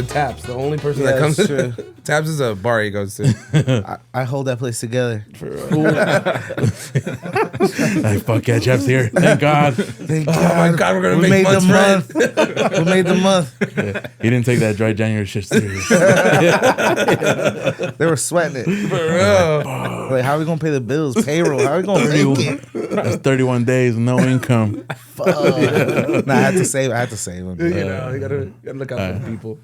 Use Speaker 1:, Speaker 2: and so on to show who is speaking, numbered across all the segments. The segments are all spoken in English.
Speaker 1: at Taps. The only person that comes to Taps is a bar he goes to.
Speaker 2: I hold that place together.
Speaker 3: Like, fuck yeah, Jeff's here. Thank God.
Speaker 2: Thank God.
Speaker 1: Oh my God, we're gonna make months rent.
Speaker 2: We made the month.
Speaker 3: Yeah. He didn't take that dry January shit serious.
Speaker 2: They were sweating it.
Speaker 1: For real.
Speaker 2: Like, how are we gonna pay the bills? Payroll. How are we gonna make it?
Speaker 3: That's 31 days, no income.
Speaker 2: Fuck. Nah, I had to save them.
Speaker 1: You know, you gotta look out for the people.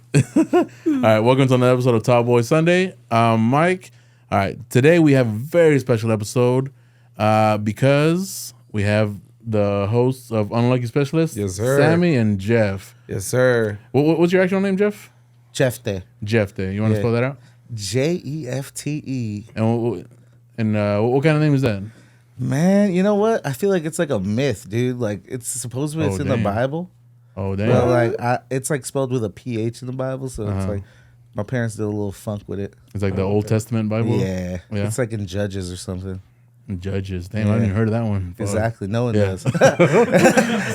Speaker 3: All right, welcome to another episode of Tall Boy Sunday. Mike. All right, today we have a very special episode because we have the hosts of Unlucky Specialists,
Speaker 1: Yes, sir.
Speaker 3: Sammy and Jeff.
Speaker 1: Yes, sir.
Speaker 3: What's your actual name, Jeff?
Speaker 2: Jefte.
Speaker 3: Jefte. You want to spell that out?
Speaker 2: Jefte.
Speaker 3: And what kind of name is that?
Speaker 2: Man, you know what? I feel like it's like a myth, dude. Like it's supposedly it's in the Bible.
Speaker 3: Oh, damn.
Speaker 2: But like it's like spelled with a PH in the Bible, so it's like my parents did a little funk with it.
Speaker 3: It's like the Old Testament Bible?
Speaker 2: Yeah. It's like in Judges or something.
Speaker 3: Judges. Damn, I haven't even heard of that one.
Speaker 2: Exactly. No one does.
Speaker 3: Like,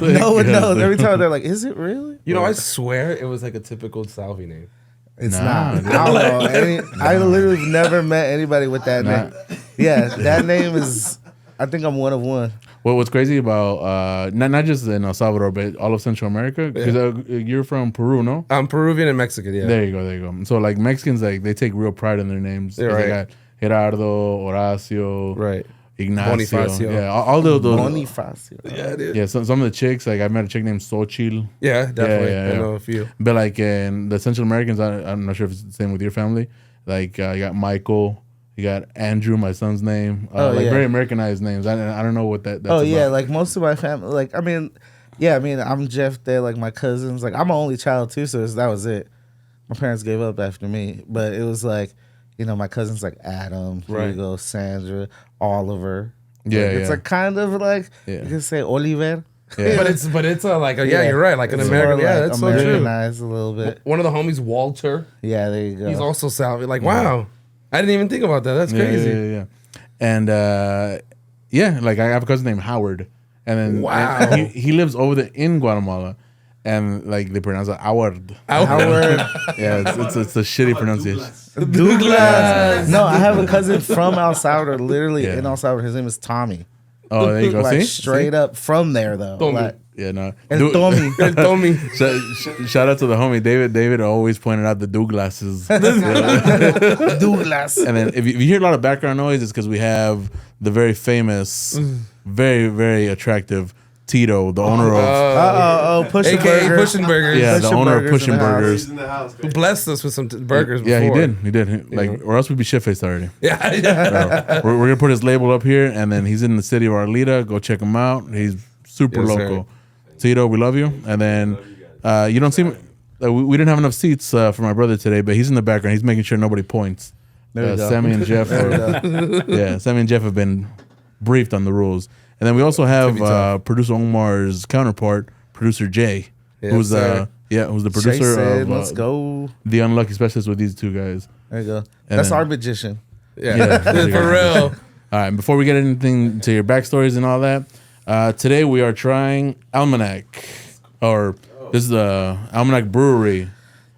Speaker 2: no one knows. Every time they're like, is it really?
Speaker 1: You know, I swear it was like a typical Salvi name.
Speaker 2: It's
Speaker 3: Nah,
Speaker 2: not. I don't know. I literally never met anybody with that name. Yeah, that name is, I think I'm one of one.
Speaker 3: Well, what's crazy about not just in El Salvador, but all of Central America, because you're from Peru, no?
Speaker 1: I'm Peruvian and Mexican, yeah.
Speaker 3: There you go. So like Mexicans, like they take real pride in their names.
Speaker 1: Yeah, right.
Speaker 3: They got Gerardo, Horacio,
Speaker 1: Right.
Speaker 3: Ignacio.
Speaker 1: Bonifacio.
Speaker 3: Yeah, all those.
Speaker 2: Bonifacio.
Speaker 1: Yeah, dude.
Speaker 3: Yeah, some of the chicks, like I met a chick named Xochitl.
Speaker 1: Yeah, definitely.
Speaker 3: Yeah.
Speaker 1: I know a few.
Speaker 3: But like in the Central Americans, I'm not sure if it's the same with your family. Like you got Michael, you got Andrew, my son's name. Very Americanized names. I don't know what that's about.
Speaker 2: Like most of my family, like I'm Jeff there, like my cousins. Like I'm an only child too, so that was it. My parents gave up after me, but it was like, you know, my cousins like Adam, Hugo, Sandra, Oliver. It's like kind of like you can say Oliver.
Speaker 3: Yeah.
Speaker 1: But it's like you're right, like an American.
Speaker 2: More,
Speaker 1: yeah,
Speaker 2: like,
Speaker 1: that's so true.
Speaker 2: Americanized a little bit.
Speaker 1: One of the homies, Walter.
Speaker 2: Yeah, there you go.
Speaker 1: He's also Salvi. Like, wow, I didn't even think about that. That's crazy.
Speaker 3: Yeah. And like I have a cousin named Howard, and then
Speaker 1: wow,
Speaker 3: he lives over there in Guatemala, and like they pronounce it Howard.
Speaker 2: Howard.
Speaker 3: Yeah, it's a shitty pronunciation.
Speaker 2: Douglas. No, I have a cousin from El Salvador, literally in El Salvador. His name is Tommy.
Speaker 3: Oh, there you go.
Speaker 2: Like
Speaker 3: See?
Speaker 2: straight up from there though.
Speaker 1: Tommy.
Speaker 2: Like,
Speaker 3: Yeah, no.
Speaker 2: and Tommy.
Speaker 1: Tommy.
Speaker 3: Shout out to the homie David. David always pointed out the Douglases.
Speaker 2: Douglas.
Speaker 3: And then if you hear a lot of background noise, it's because we have the very famous, very, very attractive Tito, the owner of
Speaker 2: Pushin
Speaker 1: AKA
Speaker 2: Burgers.
Speaker 1: Pushin Burgers.
Speaker 3: the
Speaker 2: Pushin
Speaker 3: owner of
Speaker 2: Burgers in
Speaker 3: Pushin
Speaker 2: the house.
Speaker 3: Burgers.
Speaker 4: He's in the house.
Speaker 1: Who blessed us with some burgers
Speaker 3: Yeah,
Speaker 1: before.
Speaker 3: he did. Like, or else we'd be shit faced already.
Speaker 1: Yeah.
Speaker 3: So, we're gonna put his label up here, and then he's in the city of Arleta. Go check him out. He's super
Speaker 1: Yes,
Speaker 3: local. Tito, we love you. And then you don't see. We didn't have enough seats for my brother today, but he's in the background. He's making sure nobody points.
Speaker 2: There you go.
Speaker 3: Sammy and Jeff. Sammy and Jeff have been briefed on the rules. And then we also have producer Omar's counterpart, producer Jay, who's the producer
Speaker 2: Jason,
Speaker 3: of
Speaker 2: let's go.
Speaker 3: The Unlucky Specialist with these two guys.
Speaker 2: There you go.
Speaker 3: And
Speaker 2: That's
Speaker 3: then-
Speaker 2: our magician.
Speaker 1: Yeah. For real.
Speaker 3: All right, before we get anything to your backstories and all that, today we are trying Almanac, this is the Almanac Brewery.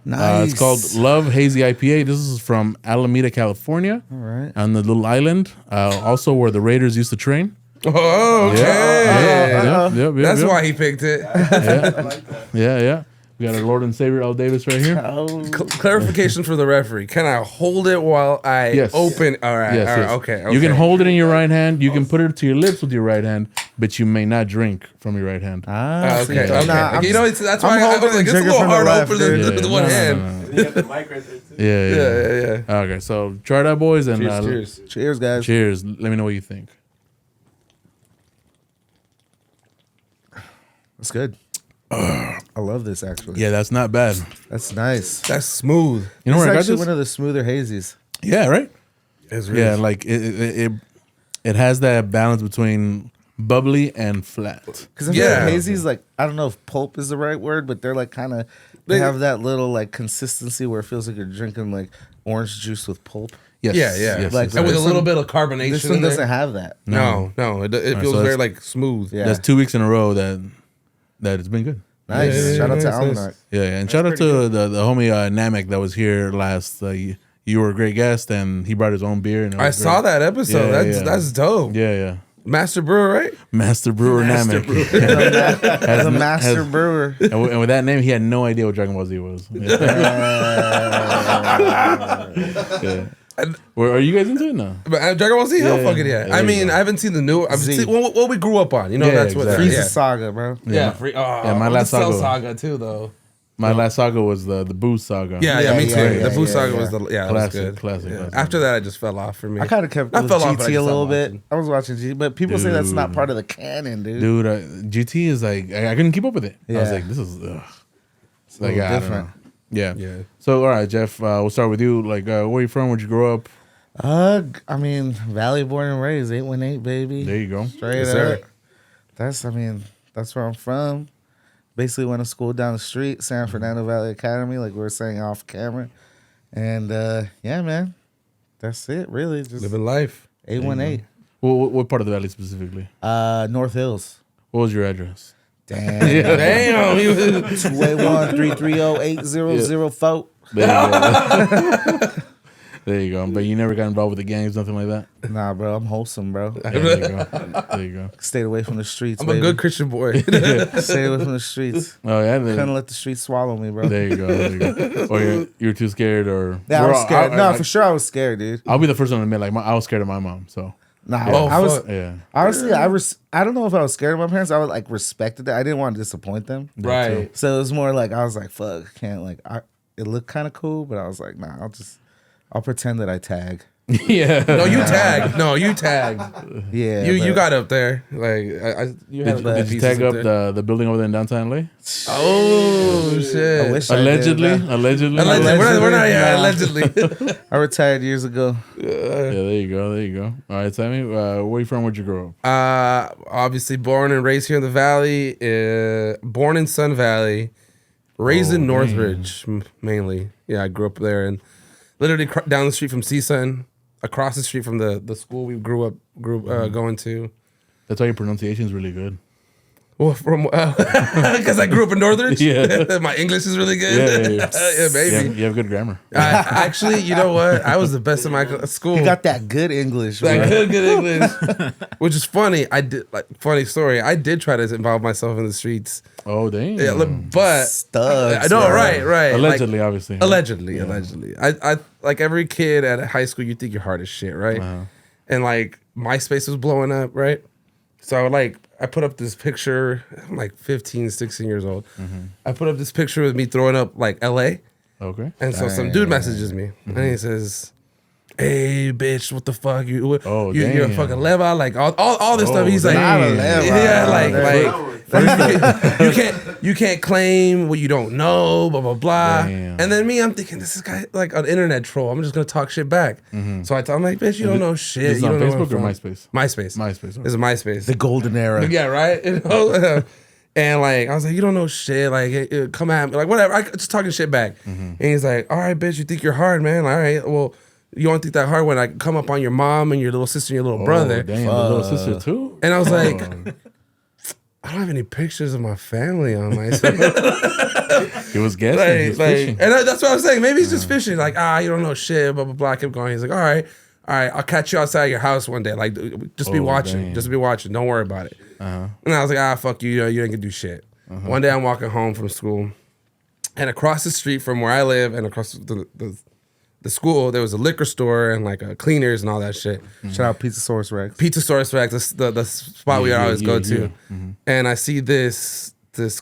Speaker 2: Nice.
Speaker 3: It's called Love Hazy IPA. This is from Alameda, California,
Speaker 2: All right.
Speaker 3: on the little island, also where the Raiders used to train.
Speaker 1: Oh, okay.
Speaker 3: Yep,
Speaker 1: That's why he picked it.
Speaker 3: Yeah. We got our Lord and Savior Al Davis right here.
Speaker 1: Clarification for the referee. Can I hold it while I open? All right.
Speaker 3: Yes,
Speaker 1: all right.
Speaker 3: yes.
Speaker 1: Okay.
Speaker 3: You can hold it in your right hand. You can put it to your lips with your right hand, but you may not drink from your right hand.
Speaker 1: Okay.
Speaker 2: see, nah,
Speaker 1: You know, that's why
Speaker 2: I'm
Speaker 1: I
Speaker 2: holding
Speaker 1: was like,
Speaker 2: the
Speaker 1: it's a
Speaker 2: trigger
Speaker 1: little
Speaker 2: from the
Speaker 1: hard
Speaker 2: left,
Speaker 1: open
Speaker 2: dude.
Speaker 1: with one hand.
Speaker 4: And you have the mic right there too.
Speaker 1: Yeah.
Speaker 3: Okay, so try it out, boys, and
Speaker 1: Cheers.
Speaker 2: Cheers, guys.
Speaker 3: cheers. Let me know what you think.
Speaker 2: That's good. I love this actually.
Speaker 3: Yeah, that's not bad.
Speaker 2: That's nice.
Speaker 1: That's smooth.
Speaker 3: You know
Speaker 2: It's
Speaker 3: where I got
Speaker 2: actually
Speaker 3: this?
Speaker 2: one of the smoother hazies.
Speaker 3: Yeah, right.
Speaker 1: It's really
Speaker 3: Yeah, like it has that balance between bubbly and flat.
Speaker 2: Because I feel like hazies, like, I don't know if pulp is the right word, but they're like kind of, they have that little like consistency where it feels like you're drinking like orange juice with pulp.
Speaker 3: Yes.
Speaker 1: Yeah.
Speaker 3: Yes,
Speaker 2: Like,
Speaker 3: yes,
Speaker 1: And with
Speaker 3: yes.
Speaker 1: a little bit of carbonation.
Speaker 2: This one
Speaker 1: in there.
Speaker 2: doesn't have that.
Speaker 1: No. It feels
Speaker 3: so
Speaker 1: very
Speaker 3: that's-
Speaker 1: like smooth.
Speaker 2: Yeah.
Speaker 3: That's 2 weeks in a row that it's been good.
Speaker 2: Nice.
Speaker 1: Yeah,
Speaker 2: Shout out to
Speaker 1: nice.
Speaker 2: Almanac.
Speaker 3: Yeah, and shout out to the homie Namek that was here last. You were a great guest, and he brought his own beer. And
Speaker 1: I saw that episode. That's dope.
Speaker 3: Yeah.
Speaker 1: Master brewer, right?
Speaker 3: Master Brewer Namek.
Speaker 2: As a master brewer.
Speaker 3: And with that name, he had no idea what Dragon Ball Z was. Yeah. Are you guys into it now?
Speaker 1: But Dragon Ball Z, hell fucking yeah. I mean, I haven't seen the new. I've seen what we grew up on. You know, that's what
Speaker 2: Frieza Saga, bro.
Speaker 1: My last saga too, though.
Speaker 3: My last saga was the Boo saga.
Speaker 1: Yeah, me too. The Boo saga was
Speaker 3: classic.
Speaker 1: After that, I just fell off for me.
Speaker 2: I kind of kept with GT a little bit. I was watching GT, but people say that's not part of the canon, dude.
Speaker 3: GT is like I couldn't keep up with it. I was like, this is like different. Yeah. So all right, Jeff, we'll start with you. Like, where are you from? Where'd you grow up?
Speaker 2: I mean, Valley born and raised, 818, baby.
Speaker 3: There you go.
Speaker 2: Straight up. That's where I'm from. Basically went to school down the street, San Fernando Valley Academy, like we were saying off camera. And yeah, man, that's it, really. Just
Speaker 1: living life.
Speaker 2: 818.
Speaker 3: What part of the valley specifically?
Speaker 2: North Hills.
Speaker 3: What was your address?
Speaker 2: Damn. 281-330-8004.
Speaker 3: There you go. But you never got involved with the gangs, nothing like that?
Speaker 2: Nah, bro. I'm wholesome, bro.
Speaker 3: There you go.
Speaker 2: Stayed away from the streets,
Speaker 1: I'm a good Christian boy.
Speaker 2: Stayed away from the streets.
Speaker 3: Oh, yeah?
Speaker 2: Couldn't let the streets swallow me, bro.
Speaker 3: There you go. Or you're too scared or...
Speaker 2: Yeah, I was scared. For sure I was scared, dude.
Speaker 3: I'll be the first one to admit, like, I was scared of my mom, so...
Speaker 2: Nah,
Speaker 1: I was...
Speaker 3: Yeah.
Speaker 2: Honestly, I don't know if I was scared of my parents. I would, like, respected that. I didn't want to disappoint them.
Speaker 1: Right.
Speaker 2: So it was more like, I was like, fuck, I can't, like... It looked kind of cool, but I was like, nah, I'll pretend that I tag.
Speaker 3: Yeah.
Speaker 1: No, you tagged.
Speaker 2: Yeah.
Speaker 1: You got up there. Like
Speaker 3: did you tag up the building over there in downtown LA?
Speaker 1: Oh shit!
Speaker 2: I wish
Speaker 3: allegedly.
Speaker 2: I did,
Speaker 3: Allegedly.
Speaker 1: We're not allegedly.
Speaker 2: I retired years ago.
Speaker 3: Yeah, there you go. All right, Sammy, where are you from? Where'd you grow
Speaker 1: up? Obviously born and raised here in the Valley. Born in Sun Valley, raised in Northridge mainly. Yeah, I grew up there and literally down the street from CSUN, across the street from the school we grew up going to. That's
Speaker 3: why your pronunciation is really good.
Speaker 1: Well, because I grew up in Northridge. Yeah, my English is really good. Yeah, baby.
Speaker 3: You have good grammar.
Speaker 1: Actually, you know what? I was the best in my school.
Speaker 2: You got that good English.
Speaker 1: That good English, which is funny. Funny story. I did try to involve myself in the streets.
Speaker 3: Oh damn!
Speaker 1: Yeah, but
Speaker 2: Studs,
Speaker 1: I know, right.
Speaker 3: Allegedly, obviously.
Speaker 1: Allegedly. I like every kid at high school. You think you're hard as shit, right? And like MySpace was blowing up, right? So I put up this picture. I'm like 15, 16 years old. I put up this picture with me throwing up like LA.
Speaker 3: Okay.
Speaker 1: And so some dude messages me and he says, "Hey bitch, what the fuck? You're a fucking leva, like all this stuff." He's like, you can't claim what you don't know, blah blah blah. Damn. And then me, I'm thinking this is guy like an internet troll. I'm just gonna talk shit back. So I'm like, bitch, you don't know shit.
Speaker 3: This is
Speaker 1: you
Speaker 3: on
Speaker 1: don't
Speaker 3: Facebook
Speaker 1: know
Speaker 3: or MySpace?
Speaker 1: MySpace.
Speaker 3: MySpace.
Speaker 1: This is MySpace.
Speaker 2: The golden era.
Speaker 1: Yeah, right. And like I was like, you don't know shit. Like come at me, like whatever. I just talking shit back. And he's like, all right, bitch, you think you're hard, man? All right, well. You don't think that hard when I come up on your mom and your little sister and your little brother.
Speaker 3: Damn, the little sister too?
Speaker 1: And I was like, I don't have any pictures of my family on myself.
Speaker 3: He was guessing.
Speaker 1: And that's what I was saying. Maybe he's just fishing. Like, you don't know shit, blah, blah, blah. I kept going. He's like, all right, I'll catch you outside your house one day. Like, just be watching. Damn. Just be watching. Don't worry about it. And I was like, fuck you. You ain't gonna do shit. One day I'm walking home from school. And across the street from where I live and across the school, there was a liquor store and like cleaners and all that shit.
Speaker 2: Shout out Pizzasaurus Rex.
Speaker 1: Pizzasaurus Rex, the spot we always go to. And I see this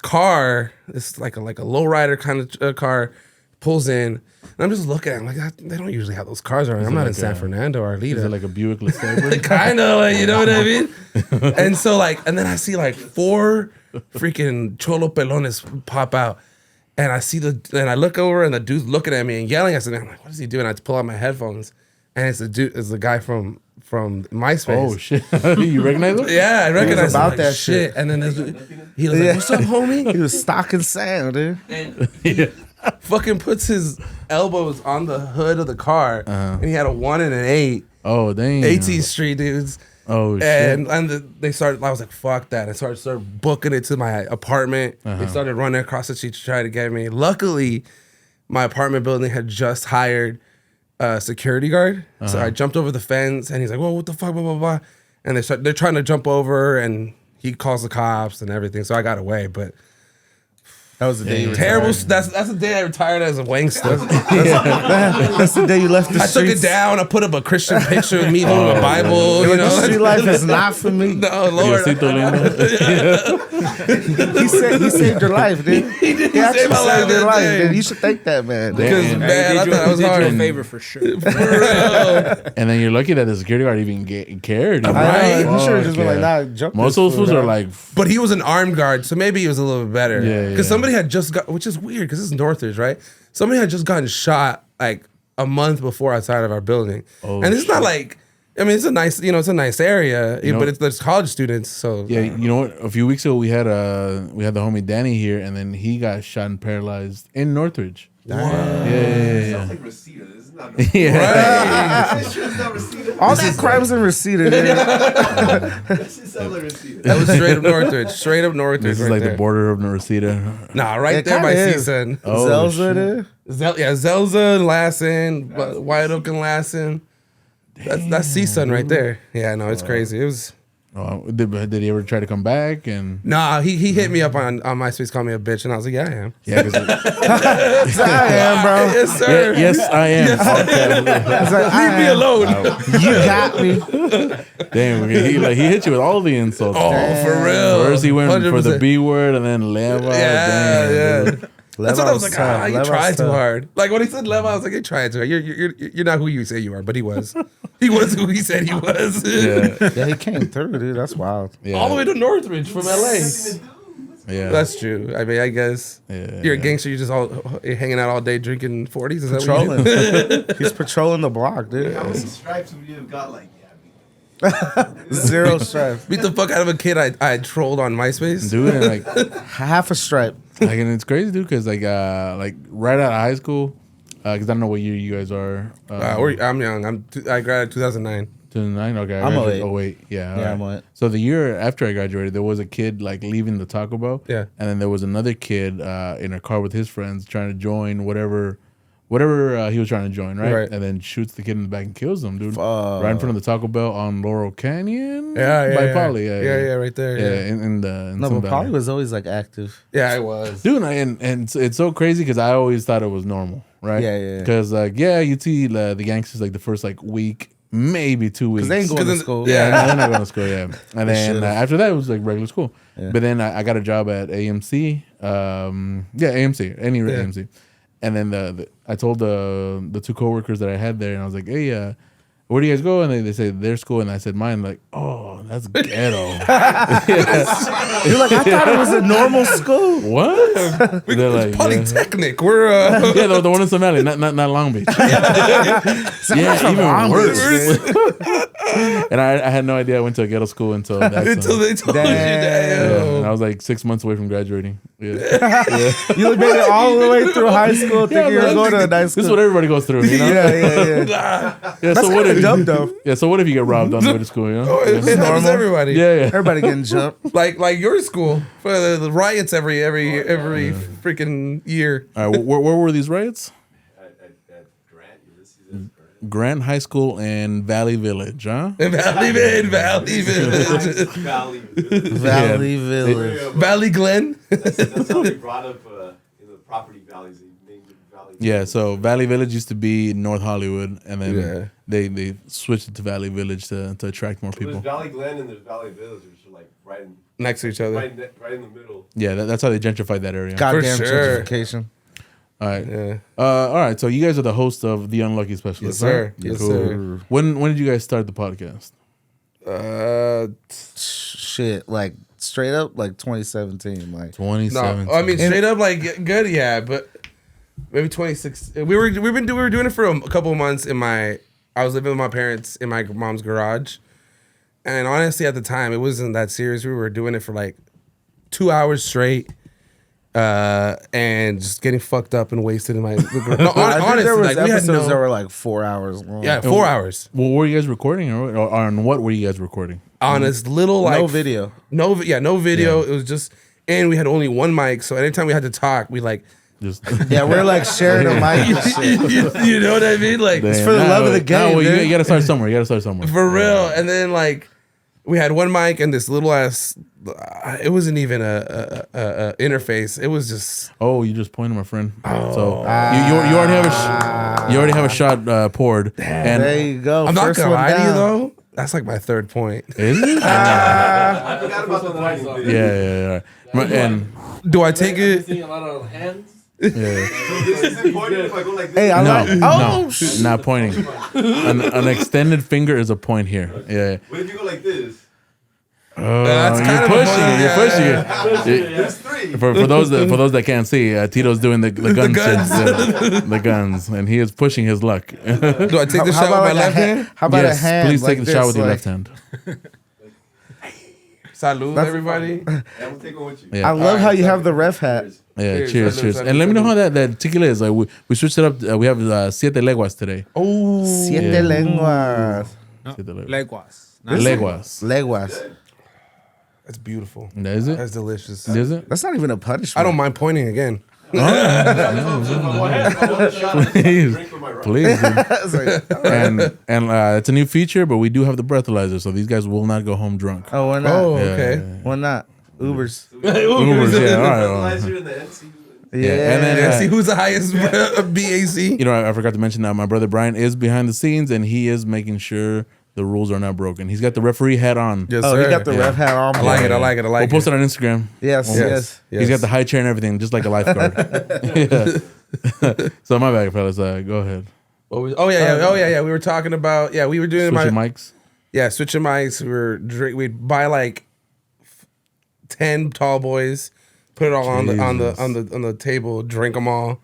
Speaker 1: car, this like a lowrider kind of car, pulls in. And I'm just looking at it. I'm like, they don't usually have those cars around. I'm not in San Fernando or Arleta.
Speaker 3: Is it like a Buick LeSabre?
Speaker 1: Kind of, like, you know what I mean? And so and then I see like 4 freaking cholo pelones pop out. And I look over and the dude's looking at me and yelling at me. I'm like, what is he doing? I pull out my headphones and it's the guy from MySpace.
Speaker 3: Oh shit! You recognize him?
Speaker 1: Yeah, I recognize him.
Speaker 2: About that shit.
Speaker 1: And then he was like, "What's up, homie?"
Speaker 2: He was stocking sand, dude.
Speaker 1: And fucking puts his elbows on the hood of the car and he had a 1 and an 8.
Speaker 3: Oh, dang.
Speaker 1: 18th Street dudes.
Speaker 3: Oh, shit.
Speaker 1: And they started. I was like, "Fuck that!" I started booking it to my apartment. They started running across the street to try to get me. Luckily, my apartment building had just hired a security guard, so I jumped over the fence, and he's like, "Whoa, what the fuck?" Blah blah blah. And they're trying to jump over, and he calls the cops and everything. So I got away, but.
Speaker 2: That was the day you retired.
Speaker 1: Terrible. That's the day I retired as a wankster.
Speaker 2: That's the day you left the
Speaker 1: I
Speaker 2: streets.
Speaker 1: took it down. I put up a Christian picture of me holding a Bible. You know,
Speaker 2: Street life is not for me.
Speaker 1: No, Lord.
Speaker 2: He saved your life, dude.
Speaker 1: He did. He
Speaker 2: He actually
Speaker 1: saved my life
Speaker 2: saved your
Speaker 1: that
Speaker 2: life,
Speaker 1: day.
Speaker 2: dude. You should thank that man.
Speaker 1: Because
Speaker 3: Damn.
Speaker 1: man, I thought I was
Speaker 4: Did you
Speaker 1: hard.
Speaker 4: a favor for sure.
Speaker 1: For real.
Speaker 3: And then you're lucky that the security guard even cared.
Speaker 2: I
Speaker 1: Right?
Speaker 2: know, you should have just been
Speaker 3: Fuck,
Speaker 2: like,
Speaker 3: yeah.
Speaker 2: nah, jump.
Speaker 3: Most
Speaker 2: this
Speaker 3: of those
Speaker 2: fool,
Speaker 3: fools are
Speaker 2: dog.
Speaker 3: like,
Speaker 1: But he was an armed guard, so maybe he was a little bit better.
Speaker 3: Yeah,
Speaker 1: Because
Speaker 3: yeah.
Speaker 1: somebody had just got, which is weird, because this is Northridge, right? Somebody had just gotten shot like a month before outside of our building,
Speaker 3: Oh,
Speaker 1: and it's not like. I mean, it's a nice, it's a nice area,
Speaker 3: You know-
Speaker 1: but it's college students, so
Speaker 3: yeah, you know what? A few weeks ago, we had the homie Danny here, and then he got shot and paralyzed in Northridge. Yeah.
Speaker 5: Sounds like Reseda. This is not.
Speaker 3: Yeah.
Speaker 5: This shit is not Reseda.
Speaker 2: all that crimes in Reseda, dude.
Speaker 5: This shit sounds like Reseda.
Speaker 1: That was straight up Northridge. Straight up Northridge.
Speaker 3: This is
Speaker 1: right
Speaker 3: like
Speaker 1: there.
Speaker 3: the border of Reseda.
Speaker 1: Nah, right
Speaker 2: It
Speaker 1: there by
Speaker 2: kinda is.
Speaker 1: Season.
Speaker 3: Oh,
Speaker 2: Zelza
Speaker 3: shit.
Speaker 2: there.
Speaker 1: Zelza and Lassen, White Oak and Lassen. That's Season right there. Yeah, no, it's crazy. It was.
Speaker 3: Oh, did he ever try to come back? And
Speaker 1: Nah, he hit me up on MySpace, called me a bitch, and I was like, yeah, I am.
Speaker 3: yeah, 'cause
Speaker 2: Yes, I am, bro.
Speaker 1: Yes, sir.
Speaker 3: yes, I am.
Speaker 2: It's like,
Speaker 1: Leave me alone.
Speaker 2: You got me.
Speaker 3: Damn, he hit you with all the insults.
Speaker 1: Oh, for real.
Speaker 3: First he went for the
Speaker 1: 100%.
Speaker 3: B word, and then leva.
Speaker 1: Yeah,
Speaker 3: Damn,
Speaker 1: yeah.
Speaker 3: dude.
Speaker 1: That's what I was like.
Speaker 2: tough.
Speaker 1: You
Speaker 2: Leva's
Speaker 1: tried too
Speaker 2: tough.
Speaker 1: hard. Like when he said Leva, I was like, you tried too hard. You're not who you say you are, but he was. He was who he said he was.
Speaker 3: Yeah,
Speaker 2: Yeah, he came through, dude. That's wild.
Speaker 3: yeah.
Speaker 1: All the way to Northridge from LA.
Speaker 3: Yeah,
Speaker 1: That's true. I mean, I guess
Speaker 3: Yeah,
Speaker 1: you're a
Speaker 3: yeah.
Speaker 1: gangster. You're just all you're hanging out all day drinking 40s. Is that what you do?
Speaker 2: Patrolling. He's patrolling the block, dude.
Speaker 5: How many stripes would you have got? Like,
Speaker 2: Zero stripes.
Speaker 1: Beat the fuck out of a kid I trolled on MySpace.
Speaker 3: dude, and like
Speaker 2: Half a stripe.
Speaker 3: and it's crazy, dude, because like right out of high school, because I don't know what year you guys are.
Speaker 1: I'm young. I graduated 2009.
Speaker 3: 2009. Okay, I
Speaker 2: I'm
Speaker 3: graduated-
Speaker 2: 08.
Speaker 3: Oh wait, yeah,
Speaker 2: Yeah,
Speaker 3: alright.
Speaker 2: I'm 08.
Speaker 3: So the year after I graduated, there was a kid like leaving the Taco Bell.
Speaker 1: Yeah.
Speaker 3: and then there was another kid in a car with his friends trying to join whatever he was trying to join, right?
Speaker 1: Right.
Speaker 3: And then shoots the kid in the back and kills him, dude.
Speaker 2: Fuck.
Speaker 3: Right in front of the Taco Bell on Laurel Canyon.
Speaker 1: Yeah,
Speaker 3: by Poly. Yeah,
Speaker 1: right there.
Speaker 3: Yeah,
Speaker 1: Yeah,
Speaker 3: in
Speaker 2: No,
Speaker 3: Sun
Speaker 2: but
Speaker 3: Valley.
Speaker 2: Polly was always like active.
Speaker 1: yeah, I was.
Speaker 3: Dude, and it's so crazy because I always thought it was normal, right?
Speaker 2: Yeah, yeah.
Speaker 3: Because like, yeah, you see the gangsters like the first like week, maybe 2 weeks.
Speaker 2: Because they ain't going to
Speaker 1: then-
Speaker 2: school.
Speaker 3: Yeah, no, they're not going to school. Yeah, and then
Speaker 2: should've.
Speaker 3: after that it was like regular school.
Speaker 2: Yeah.
Speaker 3: But then I got a job at AMC. AMC, AMC. And then I told the two coworkers that I had there, and I was like, hey, where do you guys go? And they said their school, and I said mine. Like, oh, that's ghetto.
Speaker 2: You're like, I thought it was a normal school.
Speaker 3: What? They're like, yeah.
Speaker 1: Polytechnic. We're
Speaker 3: Yeah, the one in Sun Valley, not Long Beach. Yeah, even
Speaker 2: Long
Speaker 3: worse. And I had no idea I went to a ghetto school until that
Speaker 1: until
Speaker 3: time.
Speaker 1: they told you.
Speaker 3: Yeah, and I
Speaker 1: Damn.
Speaker 3: was like 6 months away from graduating. Yeah,
Speaker 2: You made it all the way through high school thinking you were
Speaker 3: bro.
Speaker 2: going to a nice
Speaker 3: this is
Speaker 2: school.
Speaker 3: what everybody goes through, you know?
Speaker 2: Yeah.
Speaker 3: Yeah,
Speaker 2: That's
Speaker 3: so what
Speaker 2: kind
Speaker 3: if
Speaker 2: of dumb, though.
Speaker 3: Yeah, so what if you get robbed on the way to school, you know?
Speaker 1: It happens to
Speaker 2: normal.
Speaker 1: everybody.
Speaker 3: Yeah, yeah.
Speaker 2: Everybody getting jumped.
Speaker 1: Like your school for the riots every freaking year.
Speaker 3: All right, where were these riots?
Speaker 5: at Grant, Ulysses at Grant.
Speaker 3: Grant High School and Valley Village, huh?
Speaker 1: Valley Village,
Speaker 5: Valley.
Speaker 2: Valley Village.
Speaker 1: Valley Glen.
Speaker 5: That's how they brought up in the property values. They named it Valley.
Speaker 3: Yeah, so Valley Village used to be North Hollywood, and then
Speaker 1: Yeah.
Speaker 3: they switched it to Valley Village to attract more
Speaker 5: There's
Speaker 3: people.
Speaker 5: Valley Glen and there's Valley Village, which are like right
Speaker 1: Next to each other.
Speaker 5: in the middle.
Speaker 3: Yeah, that's how they gentrified that area.
Speaker 2: Goddamn
Speaker 1: sure.
Speaker 2: gentrification.
Speaker 3: All right.
Speaker 1: Yeah.
Speaker 3: All right. So you guys are the host of The Unlucky Specialist.
Speaker 1: Yes, sir.
Speaker 3: right?
Speaker 1: Yes,
Speaker 3: Cool.
Speaker 1: sir.
Speaker 3: When did you guys start the podcast?
Speaker 2: Shit, like straight up, like 2017. Like,
Speaker 3: 2017.
Speaker 1: No, I mean straight up like good, yeah, but maybe 26. We were doing it for a couple of months I was living with my parents in my mom's garage, and honestly at the time it wasn't that serious. We were doing it for like 2 hours straight, and just getting fucked up and wasted in my. No,
Speaker 2: I think
Speaker 1: honestly,
Speaker 2: there was
Speaker 1: like, we had
Speaker 2: episodes that
Speaker 1: no.
Speaker 2: were like 4 hours long.
Speaker 1: Yeah, 4 hours
Speaker 3: Well, were you guys recording, or on what were you guys recording?
Speaker 1: on this little like
Speaker 2: no video.
Speaker 1: no video. It was just, and we had only one mic, so anytime we had to talk, we like.
Speaker 3: Just
Speaker 2: Yeah, we're like sharing a mic and shit.
Speaker 1: You know what I mean? Like
Speaker 2: It's for the love of the game,
Speaker 3: Well,
Speaker 2: dude.
Speaker 3: you got to start somewhere. You got to start somewhere.
Speaker 1: for real. And then like we had one mic and this little ass. It wasn't even a interface. It was just.
Speaker 3: Oh, you just pointed, my friend. So you already have a shot poured. And
Speaker 2: There you go.
Speaker 1: I'm not
Speaker 2: First
Speaker 1: gonna
Speaker 2: one
Speaker 1: lie to you
Speaker 2: down.
Speaker 1: though. That's like my third point.
Speaker 3: is it?
Speaker 5: I forgot about the pointing thing.
Speaker 3: Yeah. And
Speaker 1: Do I take it?
Speaker 4: Seeing a lot of hands.
Speaker 3: yeah.
Speaker 5: So this is important if I go like this.
Speaker 2: Hey, I
Speaker 3: No,
Speaker 2: like. Oh,
Speaker 3: no, not pointing. An extended finger is a point here. Yeah.
Speaker 5: What if you go like this?
Speaker 1: That's kind
Speaker 3: You're
Speaker 1: of
Speaker 3: pushing it. You're pushing it.
Speaker 5: There's three.
Speaker 3: For those that can't see, Tito's doing the gun
Speaker 1: guns.
Speaker 3: the guns, and he is pushing his luck.
Speaker 1: Do I take the shot with my
Speaker 2: like
Speaker 1: left hand?
Speaker 2: How about
Speaker 3: Yes,
Speaker 2: a hand?
Speaker 3: please
Speaker 2: like
Speaker 3: take the shot
Speaker 2: this,
Speaker 3: with your
Speaker 2: like-
Speaker 3: left hand.
Speaker 1: Salud, everybody.
Speaker 5: Yeah, I'm gonna take one with you.
Speaker 3: Yeah.
Speaker 2: I love how you have the ref hat.
Speaker 3: Yeah,
Speaker 1: Cheers,
Speaker 3: cheers.
Speaker 1: salud,
Speaker 3: And let me know
Speaker 1: salud.
Speaker 3: how that tequila is. Like we switched it up. We have siete leguas today.
Speaker 1: Oh,
Speaker 2: Siete
Speaker 3: Yeah.
Speaker 2: lenguas.
Speaker 3: Siete leguas.
Speaker 4: Leguas.
Speaker 3: Leguas.
Speaker 2: Leguas.
Speaker 1: that's beautiful.
Speaker 3: Is it?
Speaker 1: That's delicious.
Speaker 3: Is it?
Speaker 2: That's not even a punishment.
Speaker 1: I don't mind pointing again.
Speaker 3: Please,
Speaker 5: Drink with my right.
Speaker 3: please. dude.
Speaker 2: It's like,
Speaker 3: And it's a new feature, but we do have the breathalyzer, so these guys will not go home drunk.
Speaker 2: oh, why not?
Speaker 1: Oh,
Speaker 3: Yeah,
Speaker 1: okay.
Speaker 2: Why not? Ubers.
Speaker 3: Ubers, yeah, all right.
Speaker 5: Fertilizer in the end, see who-
Speaker 2: Yeah.
Speaker 3: And then,
Speaker 1: Yeah, see who's the highest BAC.
Speaker 3: You know, I forgot to mention that my brother Brian is behind the scenes, and he is making sure the rules are not broken. He's got the referee hat on.
Speaker 1: Yes,
Speaker 2: Oh,
Speaker 1: sir.
Speaker 2: he got the ref hat on.
Speaker 1: I like it. I like it. I like
Speaker 3: We'll post
Speaker 1: it.
Speaker 3: it on Instagram.
Speaker 2: Yes, yes.
Speaker 3: He's got the high chair and everything, just like a lifeguard. Yeah. So my bad, fellas. Go ahead.
Speaker 1: Oh yeah. We were talking about we were doing
Speaker 3: Switch
Speaker 1: my
Speaker 3: your mics.
Speaker 1: switching mics. We'd buy like 10 tall boys, put it all on the table, drink them all,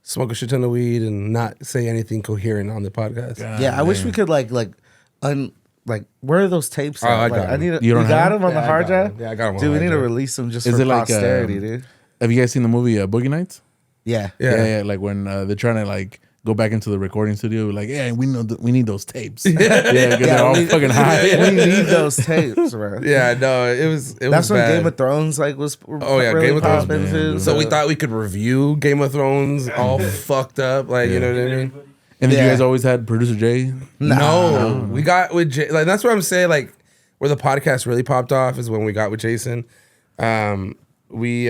Speaker 1: smoke a shit ton of weed, and not say anything coherent on the podcast.
Speaker 2: Yeah, I wish we could like where are those tapes?
Speaker 1: Oh,
Speaker 2: at?
Speaker 1: I
Speaker 2: Like,
Speaker 1: got
Speaker 2: I need.
Speaker 3: You
Speaker 2: You
Speaker 3: don't
Speaker 2: got
Speaker 3: have
Speaker 2: them on the
Speaker 1: Yeah, I
Speaker 2: hard
Speaker 1: got
Speaker 2: drive?
Speaker 1: 'em. Yeah, I got 'em on
Speaker 2: Dude, we
Speaker 1: hard
Speaker 2: need to
Speaker 1: drive.
Speaker 2: release them just
Speaker 3: Is
Speaker 2: for
Speaker 3: it like,
Speaker 2: posterity, dude.
Speaker 3: Have you guys seen the movie Boogie Nights?
Speaker 2: Yeah.
Speaker 1: Yeah.
Speaker 3: Like when they're trying to like go back into the recording studio, like, yeah, we need those tapes. Yeah, because they're all fucking high.
Speaker 2: We need those tapes, bro.
Speaker 1: Yeah, no, it was
Speaker 2: That's when
Speaker 1: bad.
Speaker 2: Game of Thrones like was really
Speaker 1: Game of Thrones,
Speaker 2: popping, too.
Speaker 1: So we thought we could review Game of Thrones all fucked up, like you know what I mean?
Speaker 3: And then you
Speaker 2: Yeah.
Speaker 3: guys always had producer Jay.
Speaker 1: No, we got with like that's what I'm saying. Like where the podcast really popped off is when we got with Jason. We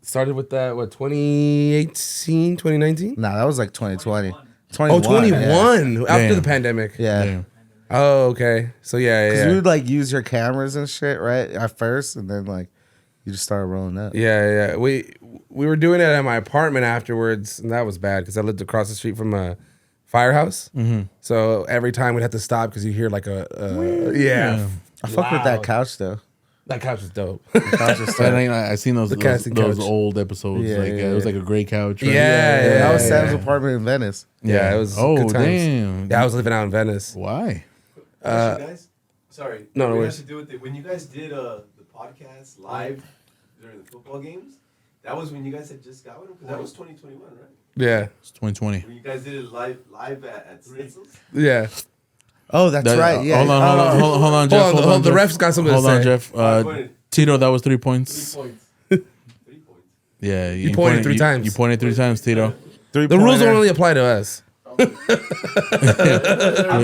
Speaker 1: started with that 2018, 2019.
Speaker 2: Nah, that was like 2020.
Speaker 1: 21
Speaker 2: Yeah.
Speaker 1: after
Speaker 3: Damn.
Speaker 1: the pandemic.
Speaker 2: Yeah.
Speaker 3: Damn.
Speaker 1: Oh, okay. So yeah.
Speaker 2: Because we would like use your cameras and shit, right? At first, and then like you just started rolling up.
Speaker 1: Yeah. We were doing it at my apartment afterwards, and that was bad because I lived across the street from a firehouse.
Speaker 3: Mm-hmm.
Speaker 1: So every time we'd have to stop because you hear like a yeah.
Speaker 2: I fuck with that couch though.
Speaker 1: That couch was dope.
Speaker 2: Couch is
Speaker 3: And
Speaker 2: tight.
Speaker 3: I seen those
Speaker 1: casting
Speaker 3: those
Speaker 1: couch.
Speaker 3: old episodes.
Speaker 2: Yeah,
Speaker 3: like
Speaker 2: yeah,
Speaker 3: it was
Speaker 2: yeah.
Speaker 3: like a gray couch. Right?
Speaker 1: Yeah,
Speaker 2: That was
Speaker 1: yeah,
Speaker 2: Sam's
Speaker 1: yeah.
Speaker 2: apartment in Venice.
Speaker 1: Yeah, it was
Speaker 3: Oh
Speaker 1: good times.
Speaker 3: damn.
Speaker 1: Yeah, I was living out in Venice.
Speaker 3: Why?
Speaker 5: Question, guys. Sorry.
Speaker 1: no
Speaker 5: we
Speaker 1: worries.
Speaker 5: have to do with it. When you guys did the podcast live during the football games, that was when you guys had just got one? Because that was 2021, right?
Speaker 1: Yeah,
Speaker 3: It's 2020.
Speaker 5: When you guys did it live at Snitzel's?
Speaker 1: yeah.
Speaker 2: Oh, that's right. Yeah.
Speaker 3: Hold on, Jeff.
Speaker 1: Hold on, the ref's got something
Speaker 3: Hold
Speaker 1: to
Speaker 3: on,
Speaker 1: say.
Speaker 3: Jeff.
Speaker 5: Pointed.
Speaker 3: Tito, that was 3
Speaker 4: 3
Speaker 3: points.
Speaker 4: points.
Speaker 5: 3 points.
Speaker 3: Yeah, you
Speaker 1: pointed three times.
Speaker 3: You pointed 3 times, Tito.
Speaker 2: Three
Speaker 1: The rules
Speaker 2: pointer.
Speaker 1: don't only apply to us.
Speaker 5: I mean,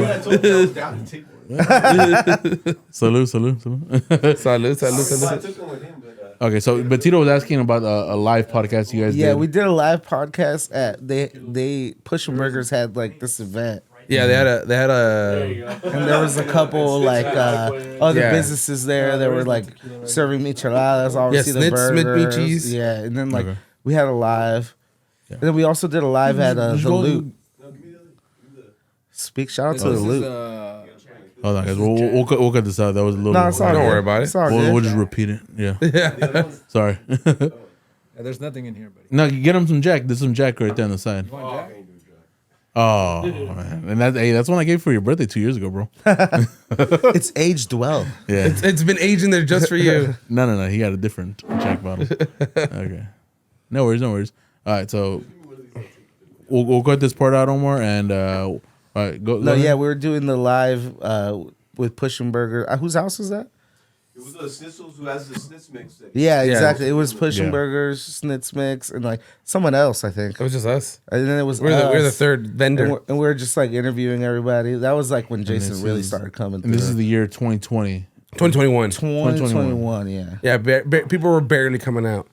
Speaker 5: I told you I was down to take one.
Speaker 3: Salute.
Speaker 1: Salud.
Speaker 5: Well, I took one with him, but
Speaker 3: Okay, but Tito was asking about a live podcast you guys did.
Speaker 2: Yeah, we did a live podcast at they Push Burgers had like this event.
Speaker 1: Yeah, they had
Speaker 4: There you
Speaker 1: a.
Speaker 4: go.
Speaker 2: And there was a couple like other
Speaker 1: Yeah.
Speaker 2: businesses there that were like serving micheladas, obviously the
Speaker 1: Smith
Speaker 2: burgers.
Speaker 1: Cheese.
Speaker 2: Yeah, and then like
Speaker 3: Okay.
Speaker 2: we had a live. And then we also did a live at the Loop. Speak shout out to the
Speaker 4: This is,
Speaker 2: Loop.
Speaker 3: Hold on, guys. We'll cut this out. That was a little.
Speaker 2: No, it's all
Speaker 1: Don't
Speaker 2: good.
Speaker 1: worry about it.
Speaker 2: It's all
Speaker 3: We'll
Speaker 2: good.
Speaker 3: just repeat it. Yeah.
Speaker 1: Yeah.
Speaker 3: Sorry.
Speaker 4: Yeah, there's nothing in here, buddy.
Speaker 3: No, get him some Jack. There's some Jack right there on the side.
Speaker 4: You want Jack?
Speaker 3: Oh man, and that's one I gave for your birthday 2 years ago, bro.
Speaker 2: It's aged well.
Speaker 3: Yeah.
Speaker 1: It's been aging there just for you.
Speaker 3: No. He got a different Jack bottle. Okay. No worries. All right, so we'll cut this part out, Omar, and all right, go.
Speaker 2: No,
Speaker 3: ahead.
Speaker 2: yeah, we were doing the live with Pushin Burger. Whose house is that?
Speaker 5: It was the Snitzels who has the Snitz mix.
Speaker 2: Yeah, exactly. It was
Speaker 3: Yeah.
Speaker 2: Pushin Burgers, Snitz Mix, and like someone else, I think.
Speaker 1: It was just us.
Speaker 2: And then it was
Speaker 1: We're the
Speaker 2: us.
Speaker 1: third vendor.
Speaker 2: And we were just like interviewing everybody. That was like when Jason really started coming through.
Speaker 3: And this is the year 2020.
Speaker 1: 2021.
Speaker 2: 2021, yeah.
Speaker 1: Yeah, people were barely coming out.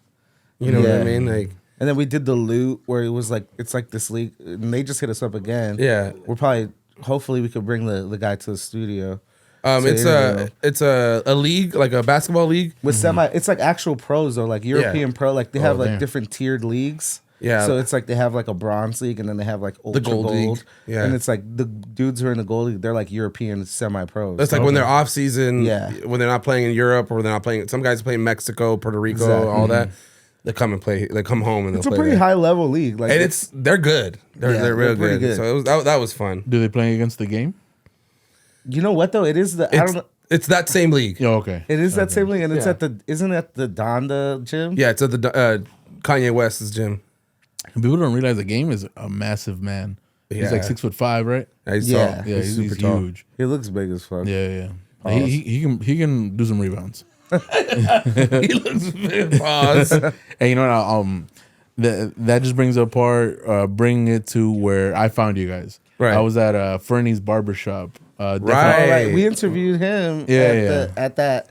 Speaker 1: You know what I
Speaker 2: Yeah.
Speaker 1: mean? Like,
Speaker 2: And then we did the loot where it was like, it's like this league. And they just hit us up again.
Speaker 1: yeah.
Speaker 2: We're probably, hopefully we could bring the guy to the studio.
Speaker 1: It's a league, like a basketball league.
Speaker 2: With it's like actual pros though, like European pro. Like they have like
Speaker 3: damn.
Speaker 2: different tiered leagues.
Speaker 1: Yeah.
Speaker 2: So it's like they have like a bronze league and then they have like ultra
Speaker 1: gold league. Yeah.
Speaker 2: And it's like the dudes who are in the gold league, they're like European semi-pros.
Speaker 1: It's like when they're off season,
Speaker 2: Yeah.
Speaker 1: when they're not playing in Europe or they're not playing. Some guys play in Mexico, Puerto Rico,
Speaker 2: Exactly.
Speaker 1: all that. They come and play. They come home and
Speaker 2: It's a
Speaker 1: they'll play
Speaker 2: pretty
Speaker 1: there.
Speaker 2: high level league. Like
Speaker 1: And they're good. They're real
Speaker 2: they're pretty
Speaker 1: good.
Speaker 2: good.
Speaker 1: So that was fun.
Speaker 3: Do they play against the game?
Speaker 2: you know what though? It is the I don't know.
Speaker 1: It's that same league.
Speaker 3: Yeah, okay.
Speaker 2: It is that same league, and it's
Speaker 1: Yeah.
Speaker 2: isn't it at the Donda gym?
Speaker 1: Yeah, it's at the Kanye West's gym.
Speaker 3: People don't realize the game is a massive man. He's like
Speaker 1: Yeah.
Speaker 3: 6'5", right?
Speaker 1: He's
Speaker 2: Yeah.
Speaker 1: tall.
Speaker 3: Yeah, he's
Speaker 1: super tall.
Speaker 3: huge.
Speaker 2: He looks big as fuck.
Speaker 3: Yeah. He can do some rebounds.
Speaker 1: He looks big. Pause.
Speaker 3: And you know what? That just brings bring it to where I found you guys.
Speaker 1: Right.
Speaker 3: I was at Fernie's barbershop.
Speaker 1: Right.
Speaker 2: Oh, right. We interviewed him at that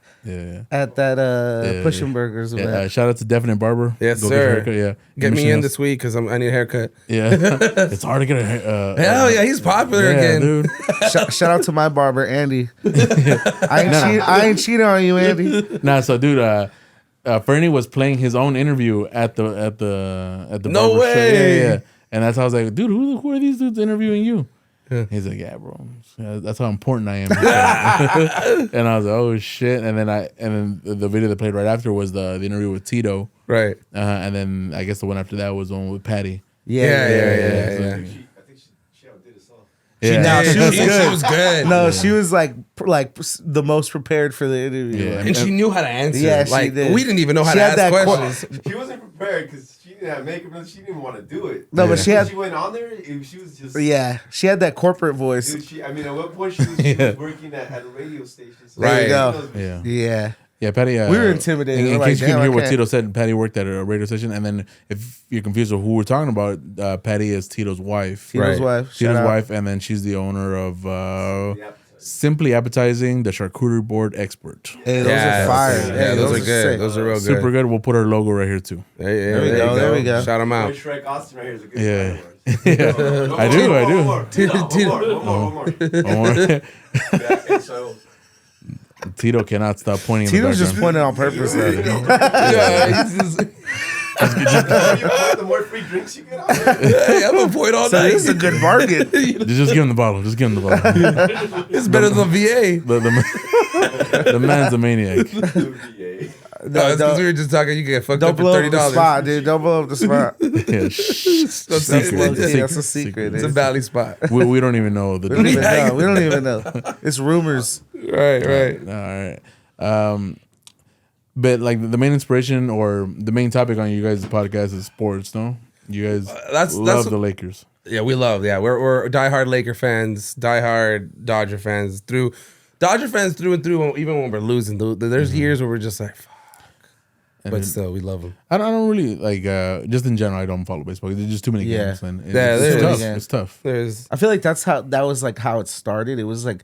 Speaker 2: Pushin Burgers event.
Speaker 3: Yeah, shout out to Definite Barber.
Speaker 1: Yes,
Speaker 3: Go
Speaker 1: sir.
Speaker 3: Get, a haircut, yeah.
Speaker 1: Get me
Speaker 3: Michigan
Speaker 1: in
Speaker 3: has-
Speaker 1: this week because I need a haircut.
Speaker 3: Yeah, it's hard to get a hair.
Speaker 1: Hell yeah, he's popular
Speaker 3: yeah,
Speaker 1: again.
Speaker 3: dude.
Speaker 2: Shout out to my barber, Andy. I ain't cheating on you, Andy.
Speaker 3: Nah, so dude, Fernie was playing his own interview at the
Speaker 1: No
Speaker 3: barber shop.
Speaker 1: way.
Speaker 3: Yeah. And that's how I was like, dude, who are these dudes interviewing you? He's like, yeah, bro. That's how important I am. And I was like, oh shit. And then the video that played right after was the interview with Tito.
Speaker 1: Right.
Speaker 3: And then I guess the one after that was the one with Patty.
Speaker 1: Yeah.
Speaker 5: I think she outdid us all.
Speaker 3: Yeah.
Speaker 2: She was good.
Speaker 1: She was good.
Speaker 2: No, she was like the most prepared for the interview.
Speaker 3: Yeah.
Speaker 1: And she knew how to answer.
Speaker 2: Yeah, she
Speaker 1: like,
Speaker 2: did.
Speaker 1: We didn't even know how
Speaker 2: She
Speaker 1: to
Speaker 2: had
Speaker 1: ask
Speaker 2: that
Speaker 1: questions.
Speaker 5: She wasn't prepared because she didn't have makeup and she didn't even want to do it.
Speaker 2: No, but she had
Speaker 5: She went on there. She was just.
Speaker 2: she had that corporate voice.
Speaker 5: Dude, at one point she was working at a radio station. So
Speaker 1: There you
Speaker 2: go.
Speaker 3: Yeah.
Speaker 2: Yeah.
Speaker 3: Yeah, Patty.
Speaker 2: We were intimidated.
Speaker 3: In
Speaker 2: We're like,
Speaker 3: case you can
Speaker 2: damn,
Speaker 3: hear
Speaker 2: I
Speaker 3: what
Speaker 2: can't-
Speaker 3: Tito said, Patty worked at a radio station. And then if you're confused with who we're talking about, Patty is Tito's wife.
Speaker 2: Tito's
Speaker 1: Right.
Speaker 2: wife.
Speaker 3: Tito's
Speaker 2: Shout out.
Speaker 3: wife, and then she's the owner of
Speaker 5: Yeah.
Speaker 3: Simply Appetizing, the charcuterie board expert.
Speaker 2: Hey, those
Speaker 1: Yeah,
Speaker 2: are fire.
Speaker 1: Yeah,
Speaker 2: Hey,
Speaker 1: those are good.
Speaker 2: sick.
Speaker 1: Those are real good.
Speaker 3: Super good. We'll put our logo right here too.
Speaker 1: There
Speaker 2: we go, there we go.
Speaker 1: Shout them out.
Speaker 5: Shrek Austin right here is a good
Speaker 3: Yeah.
Speaker 5: friend of ours.
Speaker 3: I do.
Speaker 5: One more. Yeah, so
Speaker 3: Tito cannot stop pointing. in
Speaker 2: Tito's
Speaker 3: the
Speaker 2: just
Speaker 3: background.
Speaker 2: pointing on purpose. though.
Speaker 1: Yeah, he's just,
Speaker 5: the more free drinks you get out there.
Speaker 1: hey, I'm gonna point all
Speaker 2: So
Speaker 1: night.
Speaker 2: this is a good bargain.
Speaker 3: Just give him the bottle. Just give him the bottle.
Speaker 1: It's better than the VA.
Speaker 3: The man's a maniac.
Speaker 1: No, that's because we were just talking. You can get fucked
Speaker 2: Don't
Speaker 1: up for
Speaker 2: blow up
Speaker 1: $30.
Speaker 2: the spot, dude. Don't blow up the spot.
Speaker 3: Yeah, shh.
Speaker 1: That's
Speaker 3: Secret.
Speaker 2: That's a secret.
Speaker 1: It's a valley spot.
Speaker 3: We don't even know the.
Speaker 2: We don't even know. We don't even know. It's rumors.
Speaker 1: Right.
Speaker 3: All right. But like the main inspiration or the main topic on you guys' podcast is sports, no? You guys love the Lakers.
Speaker 1: Yeah, we love. Yeah, we're diehard Laker fans, diehard Dodger fans. Through and through. Even when we're losing, there's years where we're just like, fuck. But still, we love them.
Speaker 3: I don't really like. Just in general, I don't follow baseball. There's just too many
Speaker 2: Yeah.
Speaker 3: games, and
Speaker 1: Yeah,
Speaker 3: it's
Speaker 1: there's
Speaker 3: tough.
Speaker 2: games.
Speaker 3: It's tough.
Speaker 1: There's
Speaker 2: I feel like that was like how it started. It was like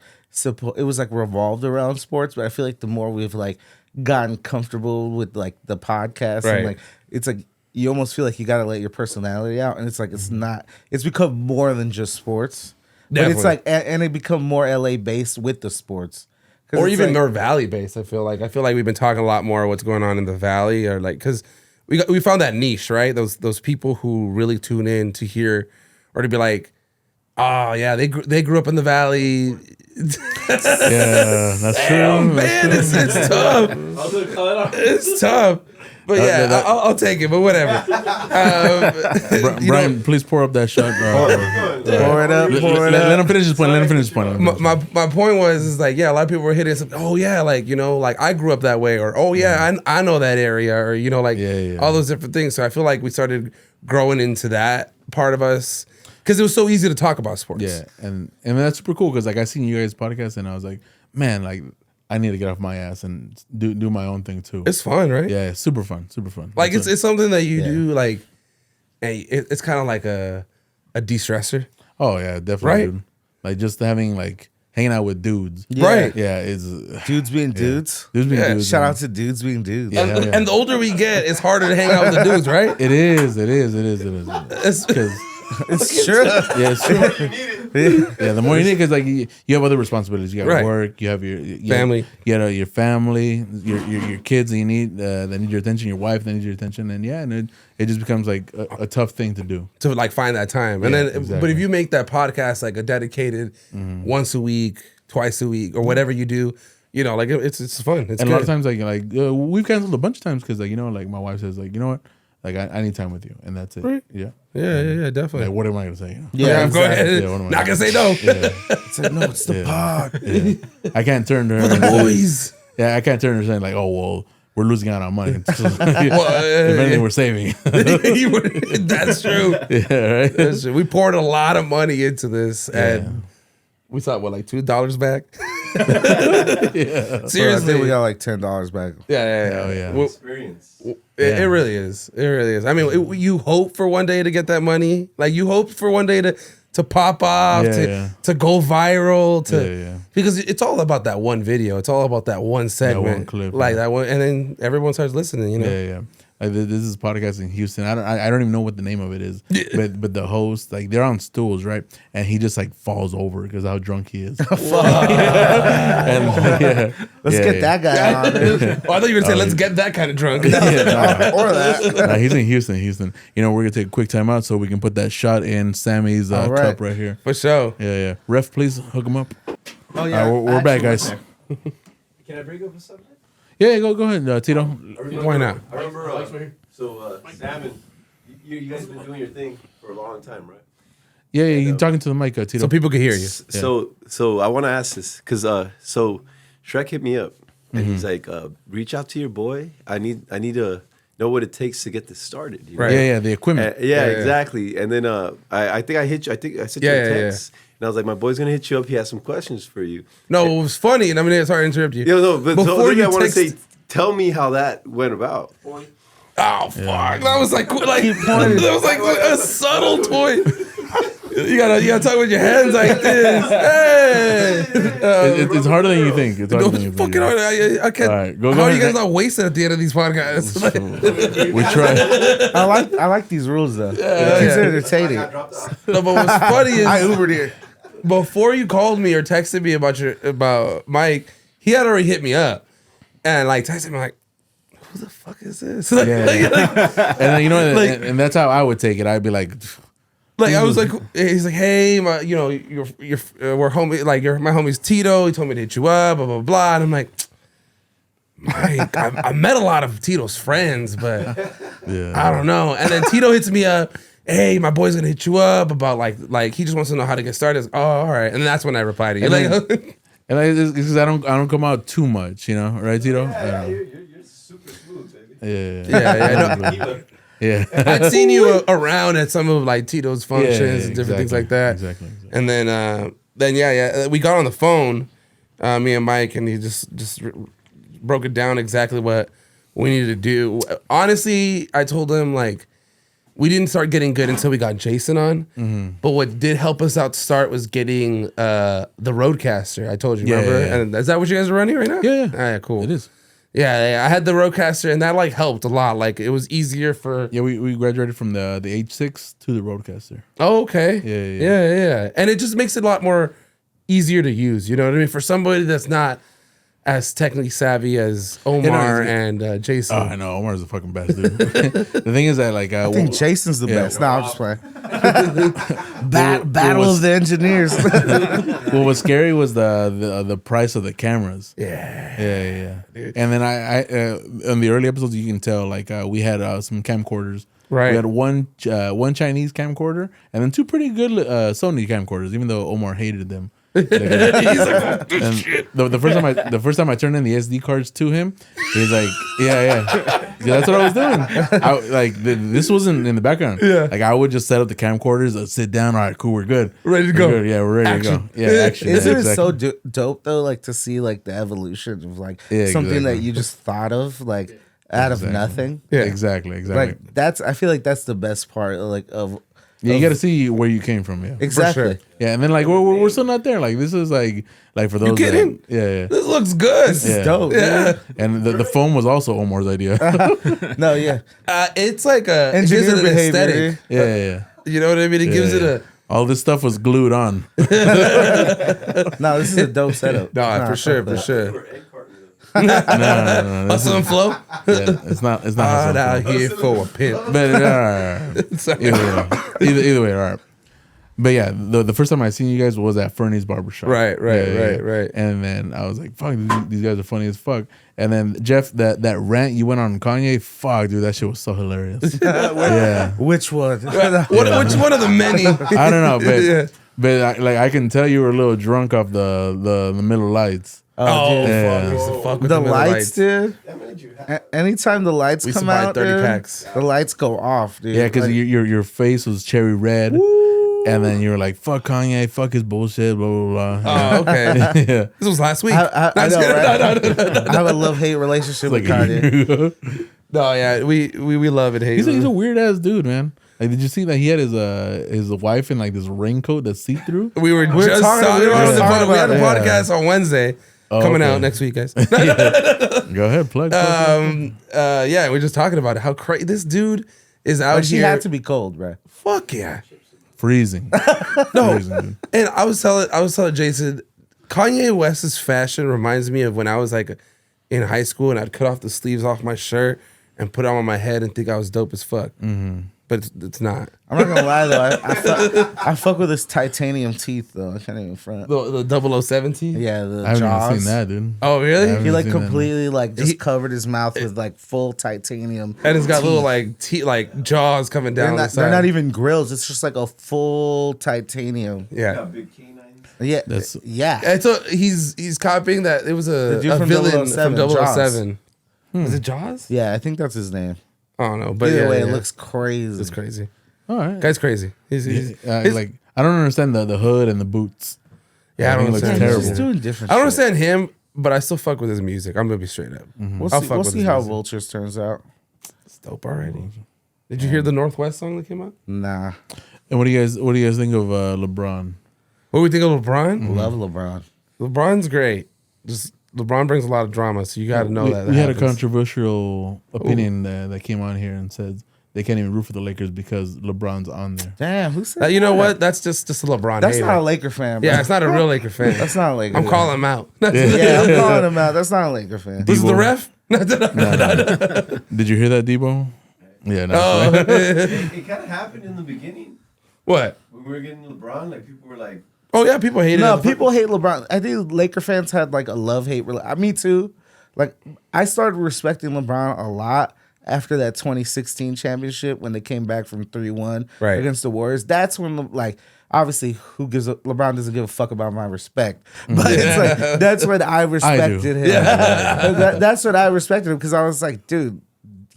Speaker 2: it was like revolved around sports, but I feel like the more we've like gotten comfortable with like the podcast
Speaker 1: Right.
Speaker 2: and like it's like you almost feel like you got to let your personality out, and it's like it's not. It's become more than just sports, but it's
Speaker 1: Definitely.
Speaker 2: like and it become more LA based with the sports, 'Cause
Speaker 1: or
Speaker 2: it's
Speaker 1: even
Speaker 2: like-
Speaker 1: more valley based. I feel like we've been talking a lot more what's going on in the valley, or like because we found that niche, right? Those people who really tune in to hear or to be like, oh yeah, they grew up in the valley.
Speaker 3: Yeah, that's true.
Speaker 1: Man, it's tough. It's tough. But yeah, I'll take it. But whatever.
Speaker 3: Brian, please pour up that shot.
Speaker 2: Pour it up.
Speaker 3: Let him finish his point. Let him finish his point.
Speaker 1: My point was is like, yeah, a lot of people were hitting us up. Oh yeah, like like I grew up that way, or oh yeah, I know that area, or all those different things. So I feel like we started growing into that part of us because it was so easy to talk about sports.
Speaker 3: Yeah, and that's super cool because like I seen you guys' podcast and I was like, man, like I need to get off my ass and do my own thing too.
Speaker 1: It's fun, right?
Speaker 3: Yeah, super fun.
Speaker 1: Like it's something that you do like, hey, it's kind of like a de-stressor.
Speaker 3: Oh yeah, definitely.
Speaker 1: Right?
Speaker 3: Dude. Like just having like hanging out with dudes.
Speaker 1: Right.
Speaker 3: Yeah, it's
Speaker 2: Dudes being dudes.
Speaker 3: Dudes being dudes.
Speaker 2: Shout out to dudes being dudes.
Speaker 3: Yeah,
Speaker 1: And the older we get, it's harder to hang out with the dudes, right?
Speaker 3: It is.
Speaker 1: It's
Speaker 3: Because
Speaker 2: It's true.
Speaker 3: yeah, it's true. Yeah, the more you need, because like you have other responsibilities. You got
Speaker 1: Right.
Speaker 3: work. You have your
Speaker 1: Family.
Speaker 3: You got your family. Your kids that you need that need your attention. Your wife that needs your attention. And it just becomes like a tough thing to do.
Speaker 1: to like find that time. And
Speaker 3: Yeah,
Speaker 1: then,
Speaker 3: exactly.
Speaker 1: but if you make that podcast like a dedicated once a week, twice a week, or whatever you do, like it's fun. It's
Speaker 3: And
Speaker 1: good.
Speaker 3: a lot of times, like we've canceled a bunch of times because like like my wife says like, you know what, like I need time with you, and that's it.
Speaker 1: Right.
Speaker 3: Yeah.
Speaker 1: Yeah, definitely.
Speaker 3: Like what am I gonna say?
Speaker 2: Yeah,
Speaker 1: go ahead.
Speaker 3: Yeah, what am I
Speaker 1: Not gonna say
Speaker 3: gonna
Speaker 1: no.
Speaker 3: Yeah.
Speaker 2: It's like, no, it's the pod.
Speaker 3: Yeah. I can't turn to her.
Speaker 1: For the
Speaker 3: and say-
Speaker 1: boys.
Speaker 3: Yeah, I can't turn to her saying like, oh well, we're losing out on money. If
Speaker 1: Well,
Speaker 3: anything, we're saving.
Speaker 1: That's true.
Speaker 3: Yeah, right.
Speaker 1: That's true. We poured a lot of money into this,
Speaker 3: Yeah.
Speaker 1: and we thought like $2 back.
Speaker 2: So I
Speaker 1: Seriously,
Speaker 2: think we got like $10 back.
Speaker 1: yeah.
Speaker 3: Oh, yeah.
Speaker 1: Well,
Speaker 5: Experience.
Speaker 1: it really is. It really is. I mean, you hope for one day to get that money. Like you hope for one day to pop off, to go viral,
Speaker 3: Yeah.
Speaker 1: because it's all about that one video. It's all about that one segment,
Speaker 3: one clip,
Speaker 1: like
Speaker 3: yeah.
Speaker 1: that one, and then everyone starts listening.
Speaker 3: Yeah. Like this is podcast in Houston. I don't even know what the name of it is. But the host, like they're on stools, right? And he just like falls over because how drunk he is.
Speaker 2: Let's get that guy on there.
Speaker 1: Oh, I thought you were gonna say, let's get that kind of drunk.
Speaker 2: Or that.
Speaker 3: He's in Houston. We're gonna take a quick time out so we can put that shot in Sammy's
Speaker 2: All right.
Speaker 3: cup right here.
Speaker 1: For sure.
Speaker 3: Yeah. Ref, please hook him up.
Speaker 2: Oh,
Speaker 3: All right, we're back, guys.
Speaker 5: Can I bring up a subject?
Speaker 3: Yeah, go ahead, Tito.
Speaker 1: Why not?
Speaker 5: I remember. Sam and you guys have been doing your thing for a long time, right?
Speaker 3: Yeah, you're talking to the mic, Tito.
Speaker 1: So people can hear you.
Speaker 5: So I want to ask this because so Shrek hit me up and he's like, reach out to your boy. I need to know what it takes to get this started. You know?
Speaker 1: Right.
Speaker 3: Yeah, the equipment.
Speaker 5: Yeah, exactly. And then I think I hit you. I think I sent you a text. And I was like, my boy's gonna hit you up. He has some questions for you.
Speaker 1: No, it was funny, and sorry to interrupt you.
Speaker 5: But
Speaker 1: Before you
Speaker 5: I want to
Speaker 1: text-
Speaker 5: say, tell me how that went about.
Speaker 1: Oh fuck! That was like that was like a subtle toy. You gotta talk with your hands like this. Hey,
Speaker 3: It's harder than you think. It's harder than you think.
Speaker 1: fucking hard. I can't.
Speaker 3: All right, go
Speaker 1: how are you
Speaker 3: ahead.
Speaker 1: guys not wasted at the end of these podcasts?
Speaker 3: We try.
Speaker 2: I like these rules though. It's entertaining.
Speaker 1: No, but what's funny is
Speaker 2: I Ubered here.
Speaker 1: before you called me or texted me about Mike, he had already hit me up and like texted me like, who the fuck is this? Like,
Speaker 3: And then,
Speaker 1: Like-
Speaker 3: and that's how I would take it. I'd be like,
Speaker 1: I was like, he's like, hey, we're homie, like my homie's Tito. He told me to hit you up, blah blah blah. And I'm like, Mike, I met a lot of Tito's friends, but I don't know. And then Tito hits me up. Hey, my boy's gonna hit you up about like he just wants to know how to get started. I was like, oh, all right. And that's when I replied to you.
Speaker 3: and it's because I don't come out too much, right, Tito?
Speaker 5: Yeah, you're super smooth, baby.
Speaker 3: Yeah.
Speaker 1: I'd seen you around at some of like Tito's functions and different things like that.
Speaker 3: Exactly.
Speaker 1: And then we got on the phone, me and Mike, and he just broke it down exactly what we needed to do. Honestly, I told him like we didn't start getting good until we got Jason on. Mm-hmm. But what did help us out to start was getting the Roadcaster. I told you, remember?
Speaker 3: Yeah.
Speaker 1: And is that what you guys are running right now?
Speaker 3: Yeah.
Speaker 1: All right, cool.
Speaker 3: It is.
Speaker 1: Yeah, I had the Roadcaster, and that like helped a lot. Like it was easier for.
Speaker 3: Yeah, we graduated from the H6 to the Roadcaster.
Speaker 1: Oh, okay.
Speaker 3: Yeah.
Speaker 1: And it just makes it a lot more easier to use. You know what I mean? For somebody that's not as technically savvy as Omar and Jason.
Speaker 3: Oh, I know. Omar's the fucking best, dude. The thing is that, like,
Speaker 2: I think Jason's the best. No, I'm just playing.
Speaker 3: What
Speaker 2: Battle
Speaker 3: was-
Speaker 2: of the engineers.
Speaker 3: what was scary was the price of the cameras.
Speaker 1: Yeah.
Speaker 3: Yeah. And then I in the early episodes, you can tell, like, we had some camcorders.
Speaker 1: Right.
Speaker 3: We had one Chinese camcorder and then two pretty good Sony camcorders, even though Omar hated them.
Speaker 1: He's like, oh,
Speaker 3: And
Speaker 1: shit.
Speaker 3: the first time I turned in the SD cards to him, he's like, yeah, that's what I was doing. This wasn't in the background.
Speaker 1: Yeah.
Speaker 3: Like, I would just set up the camcorders, sit down, all right, cool, we're good.
Speaker 1: Ready to
Speaker 3: We're
Speaker 1: go.
Speaker 3: good. Yeah, we're ready
Speaker 1: Action.
Speaker 3: to go. Yeah, action.
Speaker 2: Isn't
Speaker 3: yeah,
Speaker 2: it so
Speaker 3: exactly.
Speaker 2: dope though? Like to see like the evolution of like
Speaker 3: Yeah,
Speaker 2: something that
Speaker 3: exactly.
Speaker 2: you just thought of like out of
Speaker 3: Exactly.
Speaker 2: nothing.
Speaker 1: Yeah.
Speaker 3: Exactly.
Speaker 2: Like that's I feel like that's the best part. Like of
Speaker 3: Yeah, you got to see where you came from. Yeah.
Speaker 2: exactly.
Speaker 1: sure.
Speaker 3: Yeah, and then like we're still not there. Like this is like for those.
Speaker 1: kidding?
Speaker 3: That, yeah.
Speaker 1: This looks good.
Speaker 2: This
Speaker 3: Yeah.
Speaker 2: is dope.
Speaker 1: Yeah.
Speaker 3: And the foam was also Omar's idea.
Speaker 2: No, yeah.
Speaker 1: It's like it gives
Speaker 2: Engineer
Speaker 1: it an
Speaker 2: behavior.
Speaker 1: aesthetic.
Speaker 3: yeah.
Speaker 1: You know what I mean? It gives it a.
Speaker 3: All this stuff was glued on.
Speaker 2: No, this is a dope setup.
Speaker 1: No,
Speaker 2: Nah,
Speaker 1: for sure,
Speaker 2: fuck
Speaker 1: for
Speaker 2: that.
Speaker 1: sure.
Speaker 3: No.
Speaker 1: Hustle and flow.
Speaker 3: Yeah, it's not. It's not.
Speaker 1: Out
Speaker 3: hustle.
Speaker 1: out here for a pimp.
Speaker 3: But all right.
Speaker 1: Sorry.
Speaker 3: Either way, all right. But yeah, the first time I seen you guys was at Fernie's barbershop.
Speaker 1: Right.
Speaker 3: And then I was like, "Fuck, these guys are funny as fuck." And then Jeff, that rant you went on Kanye, fuck, dude, that shit was so hilarious. Yeah,
Speaker 2: Which one?
Speaker 1: Which one of the many?
Speaker 3: I don't know, but
Speaker 1: Yeah.
Speaker 3: but I can tell you were a little drunk off the Miller Lights.
Speaker 1: Oh,
Speaker 2: dude.
Speaker 3: Yeah.
Speaker 1: fuck. We used to fuck with
Speaker 2: The
Speaker 1: Miller
Speaker 2: lights, dude.
Speaker 5: That made you happy.
Speaker 2: Anytime the lights
Speaker 1: We used to
Speaker 2: come
Speaker 1: buy
Speaker 2: out,
Speaker 1: 30
Speaker 2: dude,
Speaker 1: packs.
Speaker 2: the lights go off, dude.
Speaker 3: Yeah, because
Speaker 2: Like,
Speaker 3: your face was cherry red, and then you were like, "Fuck Kanye, fuck his bullshit," blah blah blah.
Speaker 1: Oh, okay.
Speaker 3: Yeah.
Speaker 1: This was last week.
Speaker 2: I
Speaker 1: No,
Speaker 2: know, right?
Speaker 1: no.
Speaker 2: I have a love-hate relationship
Speaker 3: Like,
Speaker 2: with Kanye.
Speaker 1: No, yeah, we love it. Hate
Speaker 3: he's
Speaker 1: it.
Speaker 3: a weird ass dude, man. Like, did you see that he had his wife in like this raincoat that's see through?
Speaker 1: We were
Speaker 2: We're
Speaker 1: just
Speaker 2: talking-
Speaker 1: talking
Speaker 2: we were
Speaker 1: about
Speaker 2: just
Speaker 1: the
Speaker 2: talking
Speaker 1: pod. We had a
Speaker 2: about it.
Speaker 1: podcast on Wednesday
Speaker 3: Oh,
Speaker 1: coming
Speaker 3: okay.
Speaker 1: out next week, guys.
Speaker 3: Go ahead, plug.
Speaker 1: Yeah, we're just talking about it. How crazy this dude is out
Speaker 2: But she
Speaker 1: here.
Speaker 2: had to be cold, bro.
Speaker 1: Fuck yeah.
Speaker 3: Freezing.
Speaker 1: No.
Speaker 3: Freezing, dude.
Speaker 1: And I was telling Jason, Kanye West's fashion reminds me of when I was like in high school and I'd cut off the sleeves off my shirt and put it on my head and think I was dope as fuck. Mm-hmm. But it's not.
Speaker 2: I'm not gonna lie though. I fuck with his titanium teeth though. I can't even front.
Speaker 1: The 007 teeth?
Speaker 2: Yeah, the
Speaker 3: I haven't
Speaker 2: jaws.
Speaker 3: even seen that, dude.
Speaker 1: Oh, really?
Speaker 3: I haven't
Speaker 2: He like
Speaker 3: seen that.
Speaker 2: completely like just
Speaker 1: He-
Speaker 2: covered his mouth with like full titanium.
Speaker 1: And it's got
Speaker 2: teeth.
Speaker 1: little like teeth, like jaws coming down
Speaker 2: They're not even grills. It's just like a full titanium.
Speaker 1: Yeah.
Speaker 5: Got big canines.
Speaker 2: Yeah,
Speaker 3: That's-
Speaker 2: yeah.
Speaker 1: And so he's copying that. It was
Speaker 2: The
Speaker 1: a
Speaker 2: dude from
Speaker 1: villain
Speaker 2: 007,
Speaker 1: from
Speaker 2: Jaws.
Speaker 1: 007. Is it Jaws?
Speaker 2: Yeah, I think that's his name.
Speaker 1: I don't know. But
Speaker 2: Either
Speaker 1: yeah,
Speaker 2: way,
Speaker 1: yeah.
Speaker 2: it looks crazy.
Speaker 1: It's crazy.
Speaker 3: All right.
Speaker 1: Guy's crazy. He's his-
Speaker 3: Like, I don't understand the hood and the boots.
Speaker 1: yeah, I don't
Speaker 3: think it looks
Speaker 1: understand.
Speaker 2: Yeah, he's
Speaker 3: terrible.
Speaker 2: just doing different.
Speaker 1: I don't
Speaker 2: shit.
Speaker 1: understand him, but I still fuck with his music. I'm gonna be straight up.
Speaker 2: We'll
Speaker 1: I'll
Speaker 2: see,
Speaker 1: fuck
Speaker 2: we'll
Speaker 1: with
Speaker 2: see
Speaker 1: his
Speaker 2: how
Speaker 1: music.
Speaker 2: Vultures turns out.
Speaker 1: It's dope already. Did you hear the Northwest song that came out?
Speaker 2: Nah,
Speaker 3: And what do you guys think of LeBron?
Speaker 1: What do we think of LeBron?
Speaker 2: love LeBron.
Speaker 1: LeBron's great. Just LeBron brings a lot of drama, so you got to know
Speaker 3: we
Speaker 1: that.
Speaker 3: we had a
Speaker 1: happens.
Speaker 3: controversial opinion that came on here and said they can't even root for the Lakers because LeBron's on there.
Speaker 2: Damn, who said
Speaker 1: You know
Speaker 2: that?
Speaker 1: what? That's just a LeBron
Speaker 2: That's
Speaker 1: hater.
Speaker 2: not a Laker fan. Bro.
Speaker 1: Yeah, it's not a real Laker fan.
Speaker 2: That's not a Laker.
Speaker 1: I'm
Speaker 2: fan.
Speaker 1: calling him out.
Speaker 2: Yeah, I'm calling him out. That's not a Laker fan.
Speaker 1: This is the
Speaker 3: Debo.
Speaker 1: ref?
Speaker 3: Did you hear that, Debo? Yeah, no.
Speaker 1: Oh,
Speaker 5: It kind of happened in the beginning
Speaker 1: what?
Speaker 5: when we were getting LeBron. Like people were like,
Speaker 1: Oh yeah, people hate
Speaker 2: No,
Speaker 1: it.
Speaker 2: people hate LeBron. I think Laker fans had like a love-hate. Me too. Like I started respecting LeBron a lot after that 2016 championship when they came back from 3-1
Speaker 1: Right.
Speaker 2: against the Warriors. That's when like obviously LeBron doesn't give a fuck about my respect, but it's like that's when I respected him. That's what I respected him because I was like, dude,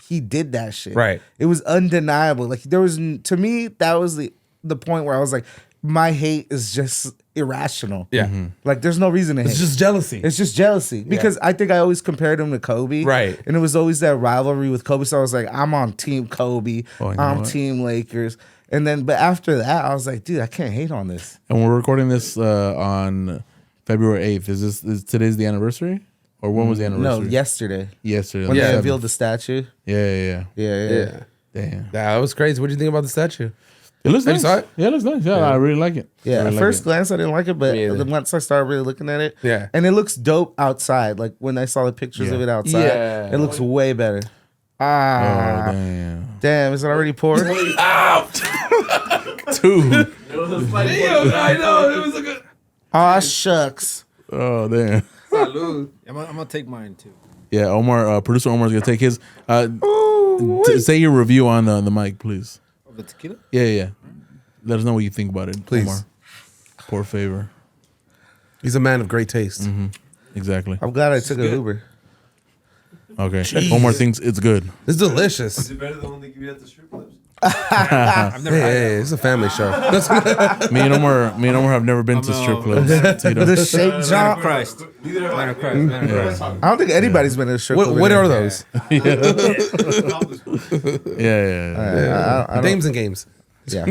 Speaker 2: he did that shit.
Speaker 1: Right.
Speaker 2: It was undeniable. Like there was to me that was the point where I was like, my hate is just irrational.
Speaker 1: Yeah.
Speaker 2: Like there's no reason to hate.
Speaker 1: It's just jealousy.
Speaker 2: It's just jealousy because I think I always compared him to Kobe,
Speaker 1: Right.
Speaker 2: And it was always that rivalry with Kobe. So I was like, I'm on Team Kobe,
Speaker 3: Oh, you know
Speaker 2: I'm
Speaker 3: what?
Speaker 2: Team Lakers, and then but after that, I was like, dude, I can't hate on this.
Speaker 3: And we're recording this on February 8th. Is today's the anniversary? Or when was the
Speaker 2: No,
Speaker 3: anniversary?
Speaker 2: yesterday
Speaker 3: Yesterday.
Speaker 2: when
Speaker 3: the
Speaker 2: they
Speaker 3: 7th.
Speaker 2: revealed the statue.
Speaker 3: Yeah.
Speaker 2: Yeah.
Speaker 1: yeah.
Speaker 3: Damn.
Speaker 1: That was crazy. What do you think about the statue?
Speaker 3: It looks
Speaker 1: Have
Speaker 3: nice.
Speaker 1: you saw it?
Speaker 3: Yeah, it looks nice. Yeah, I really like it.
Speaker 2: Yeah,
Speaker 3: I
Speaker 2: at
Speaker 3: really
Speaker 2: first
Speaker 3: like
Speaker 2: glance I didn't like it, but
Speaker 1: Me either.
Speaker 2: then once I started really looking at it,
Speaker 1: Yeah.
Speaker 2: and it looks dope outside. Like when I saw the pictures of it outside,
Speaker 1: Yeah.
Speaker 2: it looks way better.
Speaker 3: it.
Speaker 2: Ah,
Speaker 3: Oh damn.
Speaker 2: damn! Is it already poured?
Speaker 3: Two.
Speaker 1: I know. It was a good.
Speaker 2: Ah, shucks.
Speaker 3: Oh damn.
Speaker 1: Salud.
Speaker 4: I'm gonna take mine too.
Speaker 3: Yeah, Omar, producer Omar's gonna take his. Say your review on the mic, please.
Speaker 4: Of the tequila?
Speaker 3: Yeah. Let us know what you think about it,
Speaker 1: Please.
Speaker 3: Omar. Por favor.
Speaker 1: He's a man of great taste.
Speaker 3: Exactly.
Speaker 2: I'm glad I took an Uber.
Speaker 3: Okay. Omar thinks it's good.
Speaker 1: It's delicious.
Speaker 5: Is it better than the one they give you at the strip clubs?
Speaker 4: I've never had
Speaker 1: Hey, it's a family show.
Speaker 3: Me and Omar have never been to strip clubs. Tito.
Speaker 2: The shake
Speaker 4: Man of
Speaker 2: job.
Speaker 4: Christ.
Speaker 5: Neither have
Speaker 4: Man
Speaker 5: I.
Speaker 4: of Christ. Man of Christ.
Speaker 2: I don't think anybody's been in a strip club.
Speaker 1: What
Speaker 2: in
Speaker 1: are
Speaker 2: here.
Speaker 1: those?
Speaker 3: Yeah.
Speaker 2: I don't-
Speaker 1: Games and games.
Speaker 2: Yeah.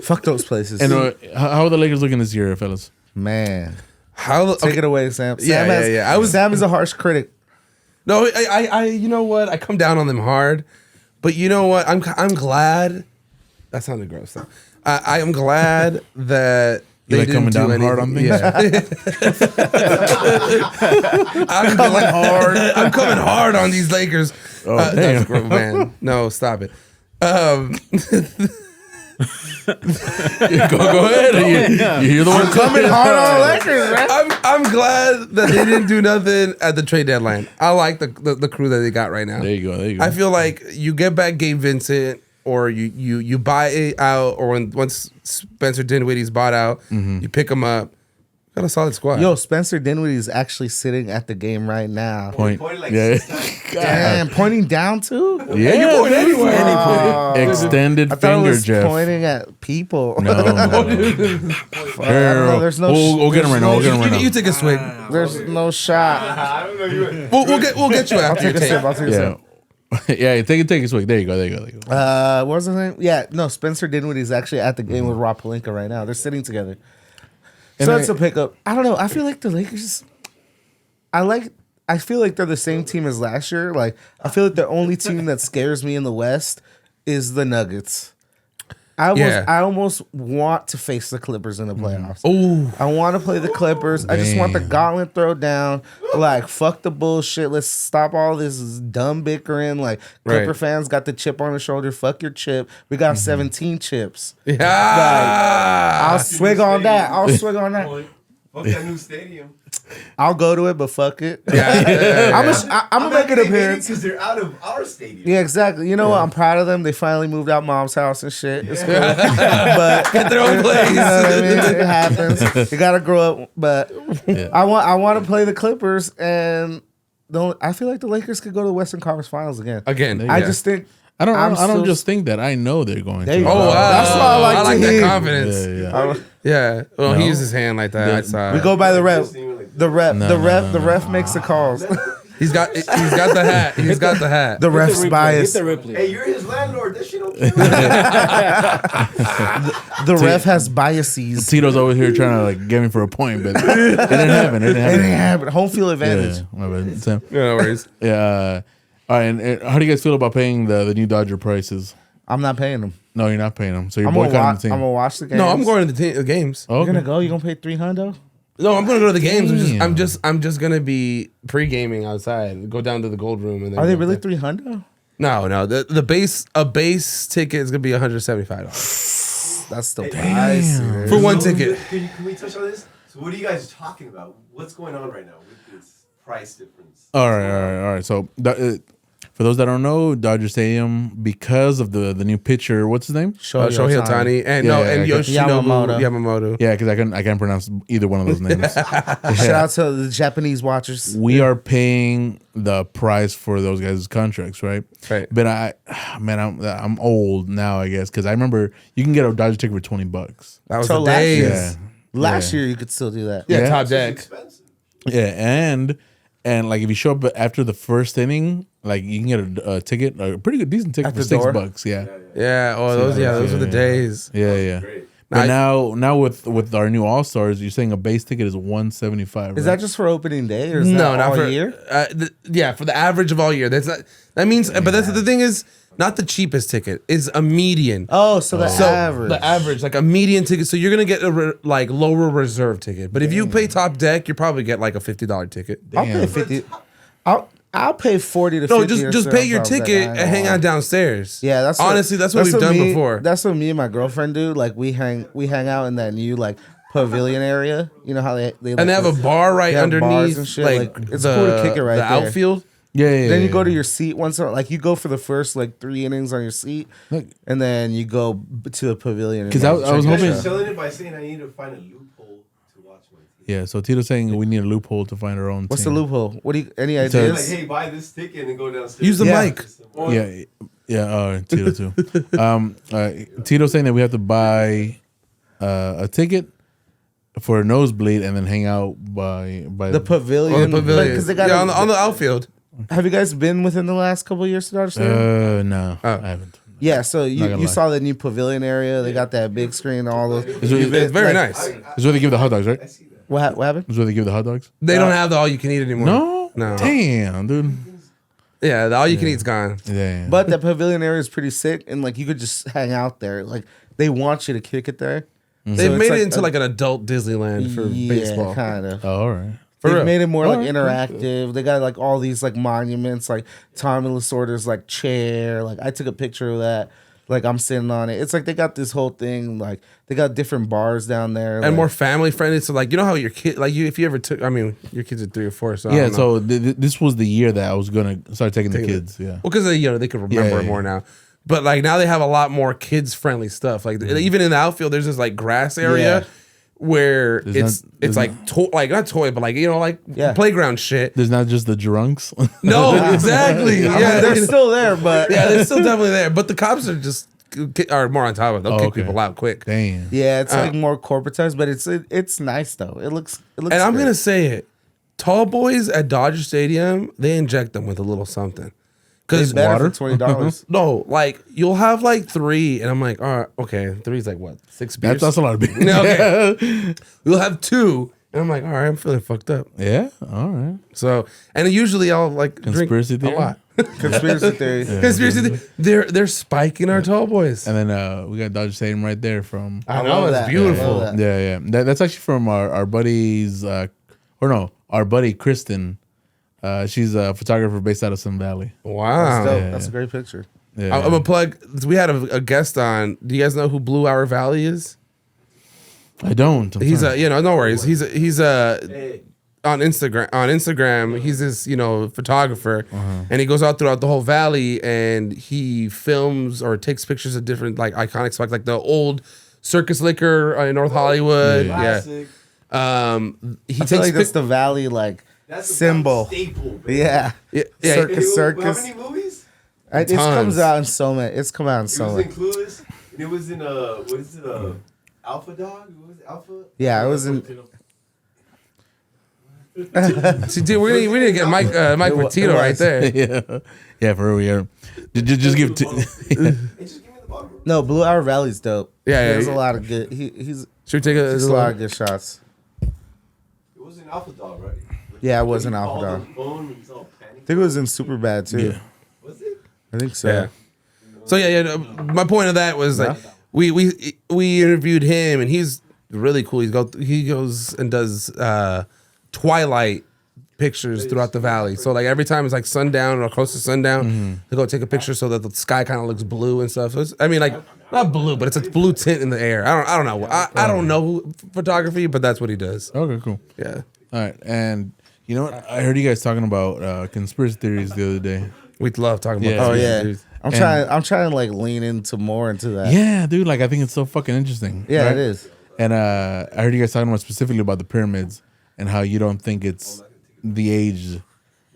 Speaker 2: Fuck those places.
Speaker 3: And how are the Lakers looking this year, fellas?
Speaker 2: Man,
Speaker 1: How?
Speaker 2: take it away, Sam.
Speaker 1: Yeah,
Speaker 2: Sam
Speaker 1: yeah.
Speaker 2: Sam is a harsh critic.
Speaker 1: No, you know what? I come down on them hard, but you know what? I'm glad. That sounded gross. Though. I am glad that
Speaker 3: You
Speaker 1: they
Speaker 3: like
Speaker 1: didn't
Speaker 3: coming
Speaker 1: do
Speaker 3: down hard on
Speaker 1: anything.
Speaker 3: things?
Speaker 1: Yeah. I'm coming hard. I'm coming hard on these Lakers.
Speaker 3: Oh,
Speaker 1: That's
Speaker 3: damn.
Speaker 1: gross, man. No, stop it.
Speaker 3: Go ahead. You're the one
Speaker 2: Coming hard on Lakers, man.
Speaker 1: I'm glad that they didn't do nothing at the trade deadline. I like the crew that they got right now.
Speaker 3: There you go.
Speaker 1: I feel like you get back Gabe Vincent, or you buy it out, or once Spencer Dinwiddie's bought out, you pick him up. Got a solid squad.
Speaker 2: Yo, Spencer Dinwiddie is actually sitting at the game right now.
Speaker 3: Point.
Speaker 5: Pointed like
Speaker 3: Yeah.
Speaker 5: 6 times.
Speaker 2: Damn, pointing down too?
Speaker 3: Yeah.
Speaker 1: you point anywhere.
Speaker 3: Extended
Speaker 2: I thought it
Speaker 3: finger,
Speaker 2: was
Speaker 3: Jeff.
Speaker 2: pointing at people.
Speaker 3: No.
Speaker 2: I don't know, there's no
Speaker 3: We'll get him right now. We'll get him right
Speaker 1: You
Speaker 3: now.
Speaker 1: take a swig.
Speaker 2: There's no shot.
Speaker 5: I don't know you.
Speaker 1: We'll get you
Speaker 2: I'll
Speaker 1: after your
Speaker 2: take a sip.
Speaker 1: take.
Speaker 2: I'll take a sip.
Speaker 3: Yeah. Yeah, take a swig. There you go.
Speaker 2: What was his name? Yeah, no, Spencer Dinwiddie is actually at the game with Rob Pelinka right now. They're sitting together. So
Speaker 3: And
Speaker 2: that's a pickup. I don't know. I feel like the Lakers. I feel like they're the same team as last year. Like I feel like the only team that scares me in the West is the Nuggets. I almost want to face the Clippers in the playoffs.
Speaker 1: Ooh.
Speaker 2: I want to play the Clippers. I just want the gauntlet throw down. Like, fuck the bullshit. Let's stop all this dumb bickering. Like, Clipper
Speaker 1: Right.
Speaker 2: fans got the chip on the shoulder. Fuck your chip. We got 17 chips.
Speaker 1: Yeah.
Speaker 2: I'll swig on that. I'll swig on that.
Speaker 5: Fuck that new stadium.
Speaker 2: I'll go to it, but fuck it.
Speaker 1: Yeah.
Speaker 2: I'm gonna make an appearance.
Speaker 5: Because they're out of our stadium.
Speaker 2: Yeah, exactly. You know what? I'm proud of them. They finally moved out mom's house and shit. It's cool. But
Speaker 1: Get their own place.
Speaker 2: you know what I mean? It happens. You gotta grow up. But I want to play the Clippers, and I feel like the Lakers could go to the Western Conference Finals again.
Speaker 1: Again.
Speaker 2: I
Speaker 1: yeah.
Speaker 2: just think
Speaker 3: I don't
Speaker 2: I'm still-
Speaker 3: just think that. I know they're going
Speaker 2: There you
Speaker 3: to.
Speaker 2: go.
Speaker 1: Oh, wow.
Speaker 2: That's what I like to
Speaker 1: that
Speaker 2: hear.
Speaker 1: confidence.
Speaker 3: Yeah.
Speaker 1: Yeah. Well, he
Speaker 3: No.
Speaker 1: used his hand like that. I saw
Speaker 2: We
Speaker 1: it.
Speaker 2: go by the ref. The ref.
Speaker 3: No,
Speaker 2: the ref.
Speaker 3: no,
Speaker 2: The ref makes the calls.
Speaker 1: He's got the hat. He's got the hat.
Speaker 2: The ref's
Speaker 4: Hit
Speaker 2: bias.
Speaker 4: the Ripley.
Speaker 5: Hey, you're his landlord. That shit don't kill
Speaker 2: The ref has biases.
Speaker 3: Tito's over here trying to like get me for a point, but it didn't happen. It didn't
Speaker 2: It
Speaker 3: happen.
Speaker 2: ain't happen. Home field advantage.
Speaker 3: Yeah, my bad. Sam.
Speaker 1: No worries.
Speaker 3: Yeah. All right. And how do you guys feel about paying the new Dodger prices?
Speaker 2: I'm not paying them.
Speaker 3: No, you're not paying them. So you're
Speaker 2: I'm gonna
Speaker 3: boycotting the team.
Speaker 2: watch the game.
Speaker 1: No, I'm going to the games.
Speaker 3: Oh,
Speaker 2: You
Speaker 3: okay.
Speaker 2: gonna go? You gonna pay $300?
Speaker 1: No, I'm gonna go to the games. I'm
Speaker 3: Damn.
Speaker 1: just gonna be pre-gaming outside. Go down to the gold room and then
Speaker 2: Are they
Speaker 1: go
Speaker 2: really
Speaker 1: there.
Speaker 2: $300?
Speaker 1: No. The base ticket is gonna be $175
Speaker 2: That's still pricey.
Speaker 1: for one ticket.
Speaker 5: Can we touch on this? So what are you guys talking about? What's going on right now with this price difference?
Speaker 3: All right. So for those that don't know, Dodger Stadium, because of the new pitcher, what's his name?
Speaker 1: Shohei Ohtani and Yamamoto.
Speaker 3: Yeah, because I can't pronounce either one of those names.
Speaker 2: Shout out to the Japanese watchers.
Speaker 3: We are paying the price for those guys' contracts, right?
Speaker 1: Right.
Speaker 3: But I'm old now, I guess, because I remember you can get a Dodger ticket for $20.
Speaker 1: That was
Speaker 2: So
Speaker 1: the
Speaker 2: last
Speaker 1: days.
Speaker 2: year-
Speaker 3: Yeah.
Speaker 2: Last year you could still do that.
Speaker 1: Yeah,
Speaker 3: Yeah.
Speaker 1: top
Speaker 5: It's
Speaker 1: deck.
Speaker 5: expensive.
Speaker 3: Yeah, and like if you show up after the first inning, like you can get a ticket, a pretty good decent ticket
Speaker 2: At
Speaker 3: for
Speaker 2: the door?
Speaker 3: $6. Yeah.
Speaker 1: Yeah. Oh, those. Yeah, those were the days.
Speaker 3: Yeah.
Speaker 5: Great.
Speaker 3: But now with our new All Stars, you're saying a base ticket is $175.
Speaker 2: Is that just for opening day or is
Speaker 1: No,
Speaker 2: that
Speaker 1: not
Speaker 2: all
Speaker 1: for
Speaker 2: year?
Speaker 1: Yeah, for the average of all year. That means, but that's the thing is not the cheapest ticket. Is a median.
Speaker 2: Oh, so the average.
Speaker 1: The average, like a median ticket. So you're gonna get a like lower reserve ticket. But if you pay top deck, you probably get like a $50 ticket.
Speaker 2: I'll pay 50. I'll pay 40 to 50.
Speaker 1: No, just pay your ticket and hang out downstairs.
Speaker 2: Yeah, that's
Speaker 1: honestly that's what we've done before.
Speaker 2: That's what me and my girlfriend do. Like we hang out in that new like pavilion area. You know how they
Speaker 1: and they have a bar right underneath,
Speaker 2: and shit.
Speaker 1: like
Speaker 2: it's cool to kick it right
Speaker 1: the
Speaker 2: there.
Speaker 1: outfield.
Speaker 3: Yeah.
Speaker 2: Then you go to your seat once, like you go for the first like 3 innings on your seat, and then you go to the pavilion.
Speaker 3: Because I was hoping.
Speaker 5: You're selling it by saying I need to find a loophole to watch my TV.
Speaker 3: Yeah, so Tito's saying we need a loophole to find our own.
Speaker 2: What's
Speaker 3: team.
Speaker 2: the loophole? What do you? Any
Speaker 5: Like,
Speaker 2: ideas?
Speaker 5: hey, buy this ticket and go downstairs.
Speaker 1: Use the mic.
Speaker 3: Yeah. Tito too. Tito's saying that we have to buy a ticket for a nosebleed and then hang out by
Speaker 2: The pavilion.
Speaker 1: The pavilion.
Speaker 2: Because they got
Speaker 1: on the outfield.
Speaker 2: Have you guys been within the last couple of years to Dodger Stadium?
Speaker 3: No, I haven't.
Speaker 2: Yeah, so you
Speaker 3: lie.
Speaker 2: saw the new pavilion area. They got that big screen, all those.
Speaker 1: It's very nice.
Speaker 3: It's where they give the hot dogs, right? It's
Speaker 2: What happened?
Speaker 3: where they give the hot dogs.
Speaker 1: They don't have the all you can eat anymore. No.
Speaker 3: Damn, dude.
Speaker 1: Yeah, the all you can eat's gone.
Speaker 3: Yeah.
Speaker 2: But the pavilion area is pretty sick, and like you could just hang out there. Like they want you to kick it there.
Speaker 1: They've
Speaker 2: So
Speaker 1: made
Speaker 2: it's
Speaker 1: it into like an adult Disneyland for baseball.
Speaker 2: kind of.
Speaker 3: Oh, all right.
Speaker 2: They've
Speaker 1: real.
Speaker 2: made it more like
Speaker 3: Alright,
Speaker 2: interactive. They got like all these like monuments, like Tommy Lasorda's like chair. Like I took a picture of that. Like I'm sitting on it. It's like they got this whole thing. Like they got different bars down there,
Speaker 1: And more family friendly. So like you know how your kid like you if you ever took I mean your kids are 3 or 4 so I
Speaker 3: Yeah.
Speaker 1: don't know.
Speaker 3: So this was the year that I was gonna start taking the kids. Yeah.
Speaker 1: Well, because they could remember it more now. But like now they have a lot more kids friendly stuff. Like even in the outfield, there's this like grass area
Speaker 2: Yeah.
Speaker 1: where
Speaker 3: There's
Speaker 1: it's like like not toy, but like playground shit.
Speaker 3: There's not just the drunks.
Speaker 1: No, exactly.
Speaker 2: I mean,
Speaker 1: Yeah,
Speaker 2: they're still there, but
Speaker 1: yeah, they're still definitely there. But the cops are more on top of it. They'll kick
Speaker 3: okay.
Speaker 1: people out quick.
Speaker 3: Damn.
Speaker 2: yeah, it's like more corporatized. But it's nice though. It looks.
Speaker 1: And I'm
Speaker 2: great.
Speaker 1: gonna say it, tall boys at Dodger Stadium, they inject them with a little something.
Speaker 2: It's
Speaker 1: Because
Speaker 2: better for $20.
Speaker 1: no, like you'll have like 3, and I'm like, all right, okay, 3's like what 6 beers.
Speaker 3: That's a lot of beer.
Speaker 1: No, okay. We'll have 2, and I'm like, all right, I'm feeling fucked up.
Speaker 3: Yeah. All right.
Speaker 1: So, and usually I'll like
Speaker 3: Conspiracy
Speaker 1: drink
Speaker 3: theory?
Speaker 1: a lot.
Speaker 2: Conspiracy theory.
Speaker 1: Conspiracy. They're spiking our tall boys.
Speaker 3: And then we got Dodger Stadium right there from.
Speaker 1: I
Speaker 2: love
Speaker 1: know it's
Speaker 2: that.
Speaker 1: beautiful.
Speaker 2: I love that.
Speaker 3: Yeah. That's actually from our buddies, our buddy Kristen. She's a photographer based out of Sun Valley.
Speaker 1: Wow.
Speaker 2: That's dope. That's a great picture.
Speaker 3: Yeah.
Speaker 1: I'm gonna plug. We had a guest on. Do you guys know who Blue Hour Valley is?
Speaker 3: I don't.
Speaker 1: He's no worries. He's on Instagram. He's this photographer, and he goes out throughout the whole valley and he films or takes pictures of different like iconic spots, like the old Circus Liquor in North Hollywood. Yeah.
Speaker 5: Classic.
Speaker 1: He
Speaker 2: I
Speaker 1: takes
Speaker 2: feel like that's the valley like
Speaker 5: That's a
Speaker 2: symbol.
Speaker 5: staple. Bro.
Speaker 2: Yeah.
Speaker 1: yeah.
Speaker 2: Circus.
Speaker 5: How many movies?
Speaker 2: It
Speaker 1: Tons.
Speaker 2: comes out in so many. It's come out in
Speaker 5: It
Speaker 2: so
Speaker 5: was
Speaker 2: many.
Speaker 5: in Clueless. And it was in what is it? Alpha Dog. What was it? Alpha.
Speaker 2: Yeah, it was in.
Speaker 1: See, dude, we need to get Mike Petito right there.
Speaker 3: yeah, for real. Just give.
Speaker 5: Hey, just give me the ball, bro.
Speaker 2: No, Blue Hour Valley's dope.
Speaker 1: Yeah,
Speaker 2: There's
Speaker 1: yeah.
Speaker 2: a lot of good. He's
Speaker 1: Should we take
Speaker 2: there's a lot of good shots.
Speaker 5: It was in Alpha Dog, right?
Speaker 2: Yeah, it was
Speaker 5: When
Speaker 2: in
Speaker 5: he
Speaker 2: Alpha
Speaker 5: called
Speaker 2: Dog.
Speaker 5: on the phone and he's all
Speaker 2: I
Speaker 5: panicked.
Speaker 2: think it was in Superbad too.
Speaker 3: Yeah.
Speaker 5: Was it?
Speaker 2: I think so.
Speaker 1: Yeah. So yeah. My point of that was like we interviewed him, and he's really cool. He goes and does twilight pictures throughout the valley. So like every time it's like sundown or close to sundown, they go take a picture so that the sky kind of looks blue and stuff. So it's, I mean, like not blue, but it's a blue tint in the air. I don't know. I don't know photography, but that's what he does.
Speaker 3: Okay, cool.
Speaker 1: Yeah.
Speaker 3: All right, and you know what? I heard you guys talking about conspiracy theories the other day.
Speaker 1: We love talking about.
Speaker 3: Yeah.
Speaker 2: Oh
Speaker 1: conspiracy
Speaker 2: yeah.
Speaker 1: theories.
Speaker 2: I'm trying to like lean into more into that.
Speaker 3: Yeah, dude. Like I think it's so fucking interesting.
Speaker 2: Yeah,
Speaker 3: right?
Speaker 2: it is.
Speaker 3: And I heard you guys talking about specifically about the pyramids and how you don't think it's the age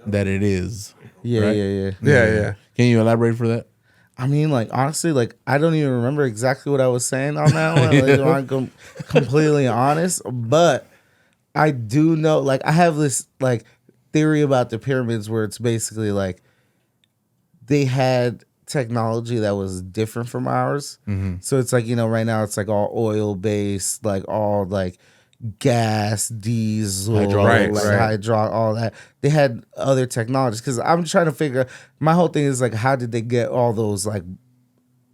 Speaker 3: that it is.
Speaker 2: Yeah,
Speaker 3: right?
Speaker 2: yeah.
Speaker 1: Yeah.
Speaker 3: Can you elaborate for that?
Speaker 2: I mean, like honestly, like I don't even remember exactly what I was saying on that one. Like, I'm completely honest, but I do know. Like I have this like theory about the pyramids where it's basically like they had technology that was different from ours.
Speaker 3: Mm-hmm.
Speaker 2: So it's like, right now it's like all oil based, like all like gas, diesel,
Speaker 3: Hydraulics.
Speaker 2: like
Speaker 1: Right.
Speaker 2: hydraulic, all that. They had other technologies because I'm trying to figure. My whole thing is like, how did they get all those like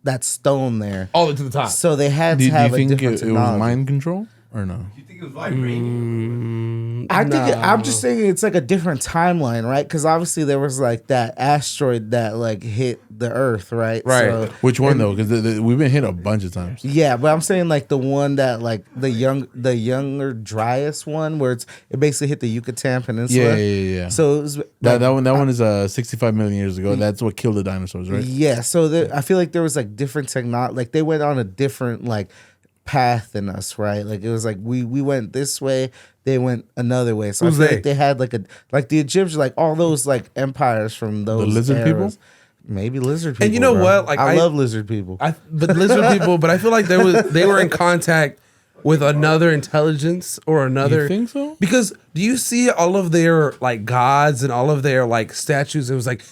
Speaker 2: that stone there?
Speaker 1: All the way to the top.
Speaker 2: So they had
Speaker 3: Do
Speaker 2: to
Speaker 3: you
Speaker 2: have a
Speaker 3: think
Speaker 2: different
Speaker 3: it was
Speaker 2: technology.
Speaker 3: mind control or no?
Speaker 5: You think it was vibranium?
Speaker 2: I think I'm just saying it's like a different timeline, right? Because obviously there was like that asteroid that like hit the Earth, right?
Speaker 1: Right.
Speaker 2: So,
Speaker 3: Which one though? Because we've been hit a bunch of times.
Speaker 2: yeah, but I'm saying like the one that like the younger driest one where it basically hit the Yucatan Peninsula.
Speaker 3: Yeah.
Speaker 2: So it was
Speaker 3: That one is 65 million years ago. That's what killed the dinosaurs, right?
Speaker 2: yeah. So I feel like there was like different technology. Like they went on a different like path than us, right? Like it was like we went this way, they went another way. So
Speaker 1: Who's
Speaker 2: I feel
Speaker 1: they?
Speaker 2: like they had like the Egyptians, like all those like empires from those
Speaker 3: lizard
Speaker 2: eras.
Speaker 3: people?
Speaker 2: Maybe lizard people.
Speaker 1: And you know
Speaker 2: bro.
Speaker 1: what? Like,
Speaker 2: I
Speaker 1: I-
Speaker 2: love lizard people.
Speaker 1: But lizard people. But I feel like they were in contact with another intelligence or another.
Speaker 3: You think so?
Speaker 1: Because do you see all of their like gods and all of their like statues? It was like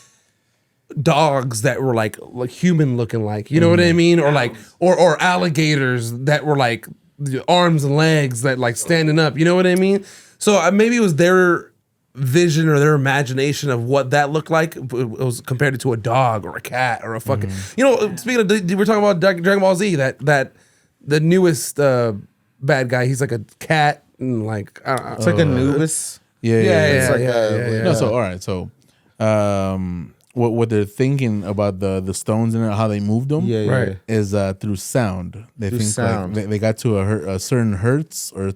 Speaker 1: dogs that were like human looking, like, you know what I mean, or like or alligators that were like the arms and legs that like standing up. You know what I mean? So maybe it was their vision or their imagination of what that looked like. It was compared to a dog or a cat or a fucking. You know, speaking of, we're talking about Dragon Ball Z. That the newest bad guy. He's like a cat and like I don't know.
Speaker 2: It's like Anubis.
Speaker 3: Yeah.
Speaker 2: It's like
Speaker 1: yeah.
Speaker 3: No, so all right, so what they're thinking about the stones and how they moved them,
Speaker 2: Yeah, yeah.
Speaker 1: Right.
Speaker 3: is through sound. They think
Speaker 2: sound.
Speaker 3: Like they got to a certain hertz or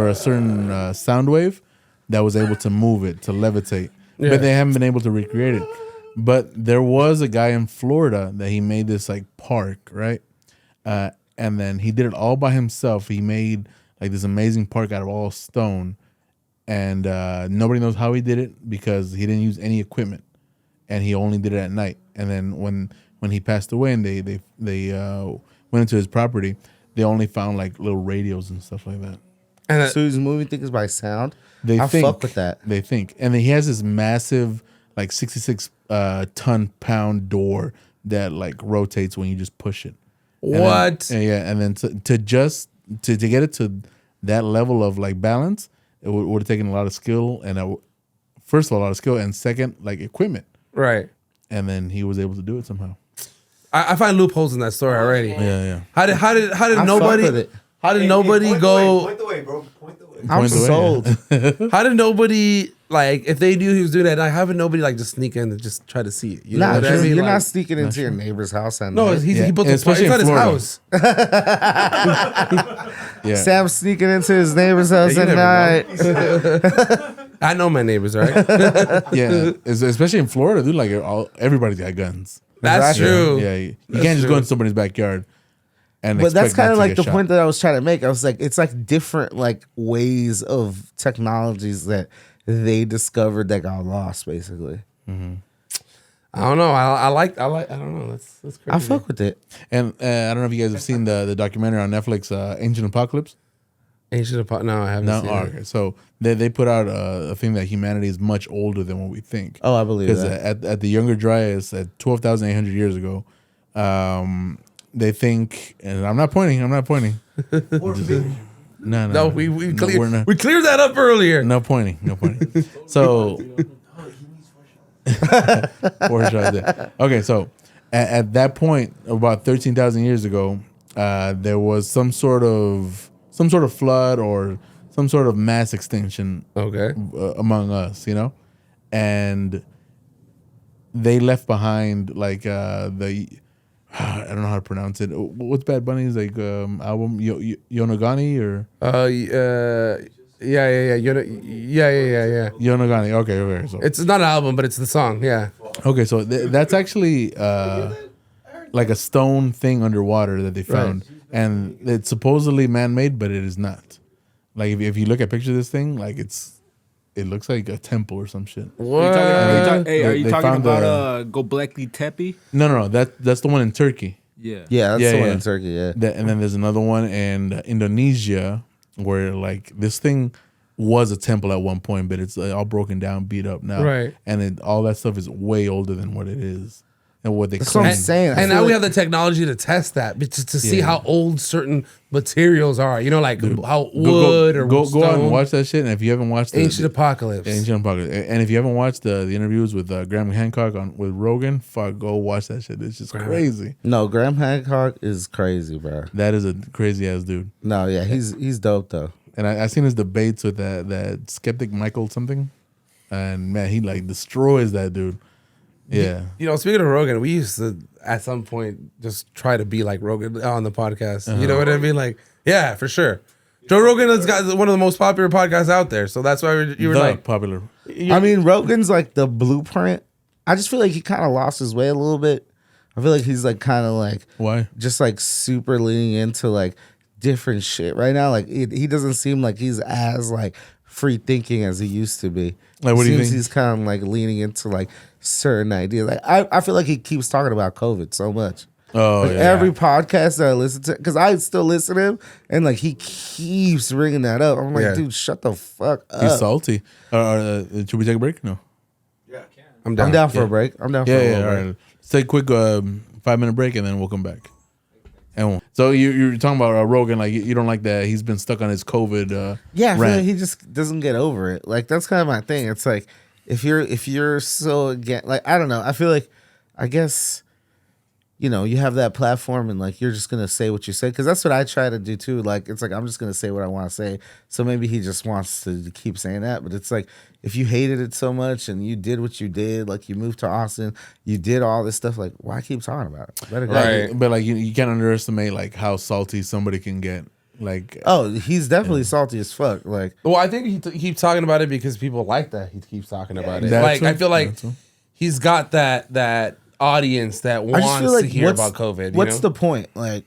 Speaker 3: a certain sound wave that was able to move it, to levitate,
Speaker 1: Yeah.
Speaker 3: but they haven't been able to recreate it. But there was a guy in Florida that he made this like park, right? And then he did it all by himself. He made like this amazing park out of all stone, and nobody knows how he did it because he didn't use any equipment, and he only did it at night. And then when he passed away and they went into his property, they only found like little radios and stuff like that.
Speaker 1: And
Speaker 2: So he's moving things by sound.
Speaker 3: They
Speaker 2: I
Speaker 3: think
Speaker 2: fuck with that.
Speaker 3: They think, and then he has this massive like 66 ton-pound door that like rotates when you just push it. And
Speaker 1: what?
Speaker 3: Then, yeah, and then to get it to that level of like balance, it would have taken a lot of skill, and first of all, a lot of skill, and second, like equipment.
Speaker 1: Right.
Speaker 3: And then he was able to do it somehow.
Speaker 1: I find loopholes in that story already.
Speaker 3: Yeah.
Speaker 1: How did
Speaker 2: I fuck
Speaker 1: nobody?
Speaker 2: with it.
Speaker 1: How did nobody go?
Speaker 5: Point the way, bro. Point the way.
Speaker 2: I'm
Speaker 3: Point the way,
Speaker 2: sold.
Speaker 1: How did nobody like? If they knew he was doing that, like, how would nobody like just sneak in and just try to see it? You know
Speaker 2: Nah,
Speaker 1: what I
Speaker 2: you're
Speaker 1: mean?
Speaker 2: not
Speaker 1: Like,
Speaker 2: sneaking into your neighbor's house at
Speaker 1: no,
Speaker 2: night.
Speaker 1: he built
Speaker 3: especially
Speaker 1: it's
Speaker 3: in
Speaker 1: not his
Speaker 3: Florida.
Speaker 1: house.
Speaker 3: Yeah.
Speaker 2: Sam's sneaking into his neighbor's house
Speaker 1: you
Speaker 2: at
Speaker 1: never
Speaker 2: night.
Speaker 1: I know my neighbors, right?
Speaker 3: Yeah, especially in Florida, dude. Like everybody's got guns.
Speaker 1: That's
Speaker 2: Exactly.
Speaker 1: true.
Speaker 3: Yeah, you can't just go into somebody's backyard. And
Speaker 2: But that's
Speaker 3: expect
Speaker 2: kind
Speaker 3: not
Speaker 2: of
Speaker 3: to
Speaker 2: like
Speaker 3: get
Speaker 2: the
Speaker 3: shot.
Speaker 2: point that I was trying to make. I was like, it's like different like ways of technologies that they discovered that got lost, basically.
Speaker 1: I don't know. I don't know. That's crazy.
Speaker 2: I fuck with it.
Speaker 3: And I don't know if you guys have seen the documentary on Netflix, Ancient Apocalypse.
Speaker 1: No, I haven't
Speaker 3: No,
Speaker 1: seen
Speaker 3: oh,
Speaker 1: it.
Speaker 3: okay. So they put out a thing that humanity is much older than what we think.
Speaker 2: Oh, I believe
Speaker 3: Because
Speaker 2: that.
Speaker 3: at the Younger Dryas, at 12,800 years ago, they think, and I'm not pointing. No,
Speaker 1: No, we
Speaker 3: we're
Speaker 1: cleared
Speaker 3: not.
Speaker 1: we cleared that up earlier.
Speaker 3: No pointing. So, foreshadowing there. Okay, so at that point, about 13,000 years ago, there was some sort of flood or some sort of mass extinction
Speaker 1: Okay.
Speaker 3: among us, you know, and they left behind like the I don't know how to pronounce it. What's Bad Bunny's like album Yonagani or
Speaker 1: Yeah.
Speaker 3: Yonagani? Okay. So
Speaker 1: It's not an album, but it's the song. Yeah.
Speaker 3: okay, so that's actually like a stone thing underwater that they found, and it's supposedly man-made, but it is not. Like if you look at pictures of this thing, like it looks like a temple or some shit.
Speaker 1: What?
Speaker 4: Are
Speaker 3: They
Speaker 4: you talking
Speaker 3: found
Speaker 4: about Göbekli Tepe?
Speaker 3: No, that's the one in Turkey.
Speaker 4: Yeah.
Speaker 2: Yeah, that's
Speaker 3: Yeah,
Speaker 2: the one
Speaker 3: yeah.
Speaker 2: in Turkey. Yeah.
Speaker 3: And then there's another one in Indonesia where like this thing was a temple at one point, but it's all broken down, beat up now.
Speaker 1: Right.
Speaker 3: And all that stuff is way older than what it is. and what they
Speaker 2: That's what I'm
Speaker 3: claim.
Speaker 2: saying. I
Speaker 1: And
Speaker 2: feel
Speaker 1: now we
Speaker 2: like-
Speaker 1: have the technology to test that, but to see
Speaker 3: Yeah.
Speaker 1: how old certain materials are. You know, like how
Speaker 3: Go-
Speaker 1: wood or
Speaker 3: go out
Speaker 1: stone.
Speaker 3: and watch that shit. And if you haven't watched
Speaker 1: Ancient Apocalypse.
Speaker 3: Ancient Apocalypse, and if you haven't watched the interviews with Graham Hancock with Rogan, fuck, go watch that shit. It's just crazy.
Speaker 2: No, Graham Hancock is crazy, bro.
Speaker 3: That is a crazy ass dude.
Speaker 2: No, yeah, he's dope though.
Speaker 3: And I seen his debates with that skeptic Michael something, and man, he like destroys that dude. Yeah,
Speaker 1: You know, speaking of Rogan, we used to at some point just try to be like Rogan on the podcast. You know what I mean? Like, yeah, for sure. Joe Rogan has got one of the most popular podcasts out there, so that's why you were
Speaker 3: the
Speaker 1: like,
Speaker 3: popular.
Speaker 2: I mean, Rogan's like the blueprint. I just feel like he kind of lost his way a little bit. I feel like he's like kind of like
Speaker 3: Why?
Speaker 2: just like super leaning into like different shit right now. Like he doesn't seem like he's as like free thinking as he used to be.
Speaker 3: Like, what do you
Speaker 2: Seems
Speaker 3: think?
Speaker 2: he's kind of like leaning into like certain ideas. Like I feel like he keeps talking about COVID so much.
Speaker 3: Oh,
Speaker 2: Like
Speaker 3: yeah.
Speaker 2: every podcast that I listen to, because I still listen to him, and like he keeps bringing that up. I'm like,
Speaker 1: Yeah.
Speaker 2: dude, shut the fuck up.
Speaker 3: He's salty. Should we take a break? No.
Speaker 1: I'm down.
Speaker 2: I'm down for a break. I'm down for
Speaker 3: Yeah,
Speaker 2: a
Speaker 3: yeah.
Speaker 2: little
Speaker 3: All
Speaker 2: break.
Speaker 3: right. Let's take a quick 5-minute break, and then we'll come back. And so you're talking about Rogan, like you don't like that he's been stuck on his COVID.
Speaker 2: Yeah, I feel
Speaker 3: rant.
Speaker 2: like he just doesn't get over it. Like that's kind of my thing. It's like if you're so against, like I don't know. I feel like I guess you know you have that platform and like you're just gonna say what you say because that's what I try to do too. Like it's like I'm just gonna say what I want to say. So maybe he just wants to keep saying that. But it's like if you hated it so much and you did what you did, like you moved to Austin, you did all this stuff. Like why keep talking about it? Let it go.
Speaker 1: Right.
Speaker 3: But like you can't underestimate like how salty somebody can get. Like
Speaker 2: Oh, he's definitely salty as fuck. Like
Speaker 1: Well, I think he keeps talking about it because people like that. He keeps talking about it.
Speaker 3: That
Speaker 1: Like
Speaker 3: too.
Speaker 1: I feel like
Speaker 3: That too.
Speaker 1: he's got that audience that
Speaker 2: I just
Speaker 1: wants
Speaker 2: feel like
Speaker 1: to hear about COVID. You
Speaker 2: What's
Speaker 1: know?
Speaker 2: the point? Like.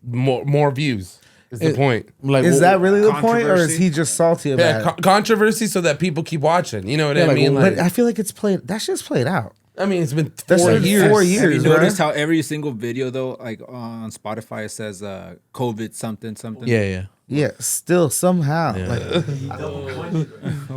Speaker 1: more views is the point.
Speaker 3: like
Speaker 2: Is that really the point, or is
Speaker 4: Controversy?
Speaker 2: he just salty about
Speaker 1: Yeah,
Speaker 2: it?
Speaker 1: controversy so that people keep watching. You know what I
Speaker 3: like,
Speaker 1: mean?
Speaker 3: well,
Speaker 1: Like,
Speaker 2: But I feel like it's played. That shit's played out.
Speaker 1: I mean, it's been
Speaker 2: That's
Speaker 1: 4
Speaker 2: like
Speaker 1: years.
Speaker 2: 4
Speaker 4: Have
Speaker 2: years,
Speaker 4: you noticed
Speaker 2: right?
Speaker 4: how every single video though, like on Spotify, it says COVID something something?
Speaker 3: Yeah.
Speaker 2: Yeah, still somehow. Like,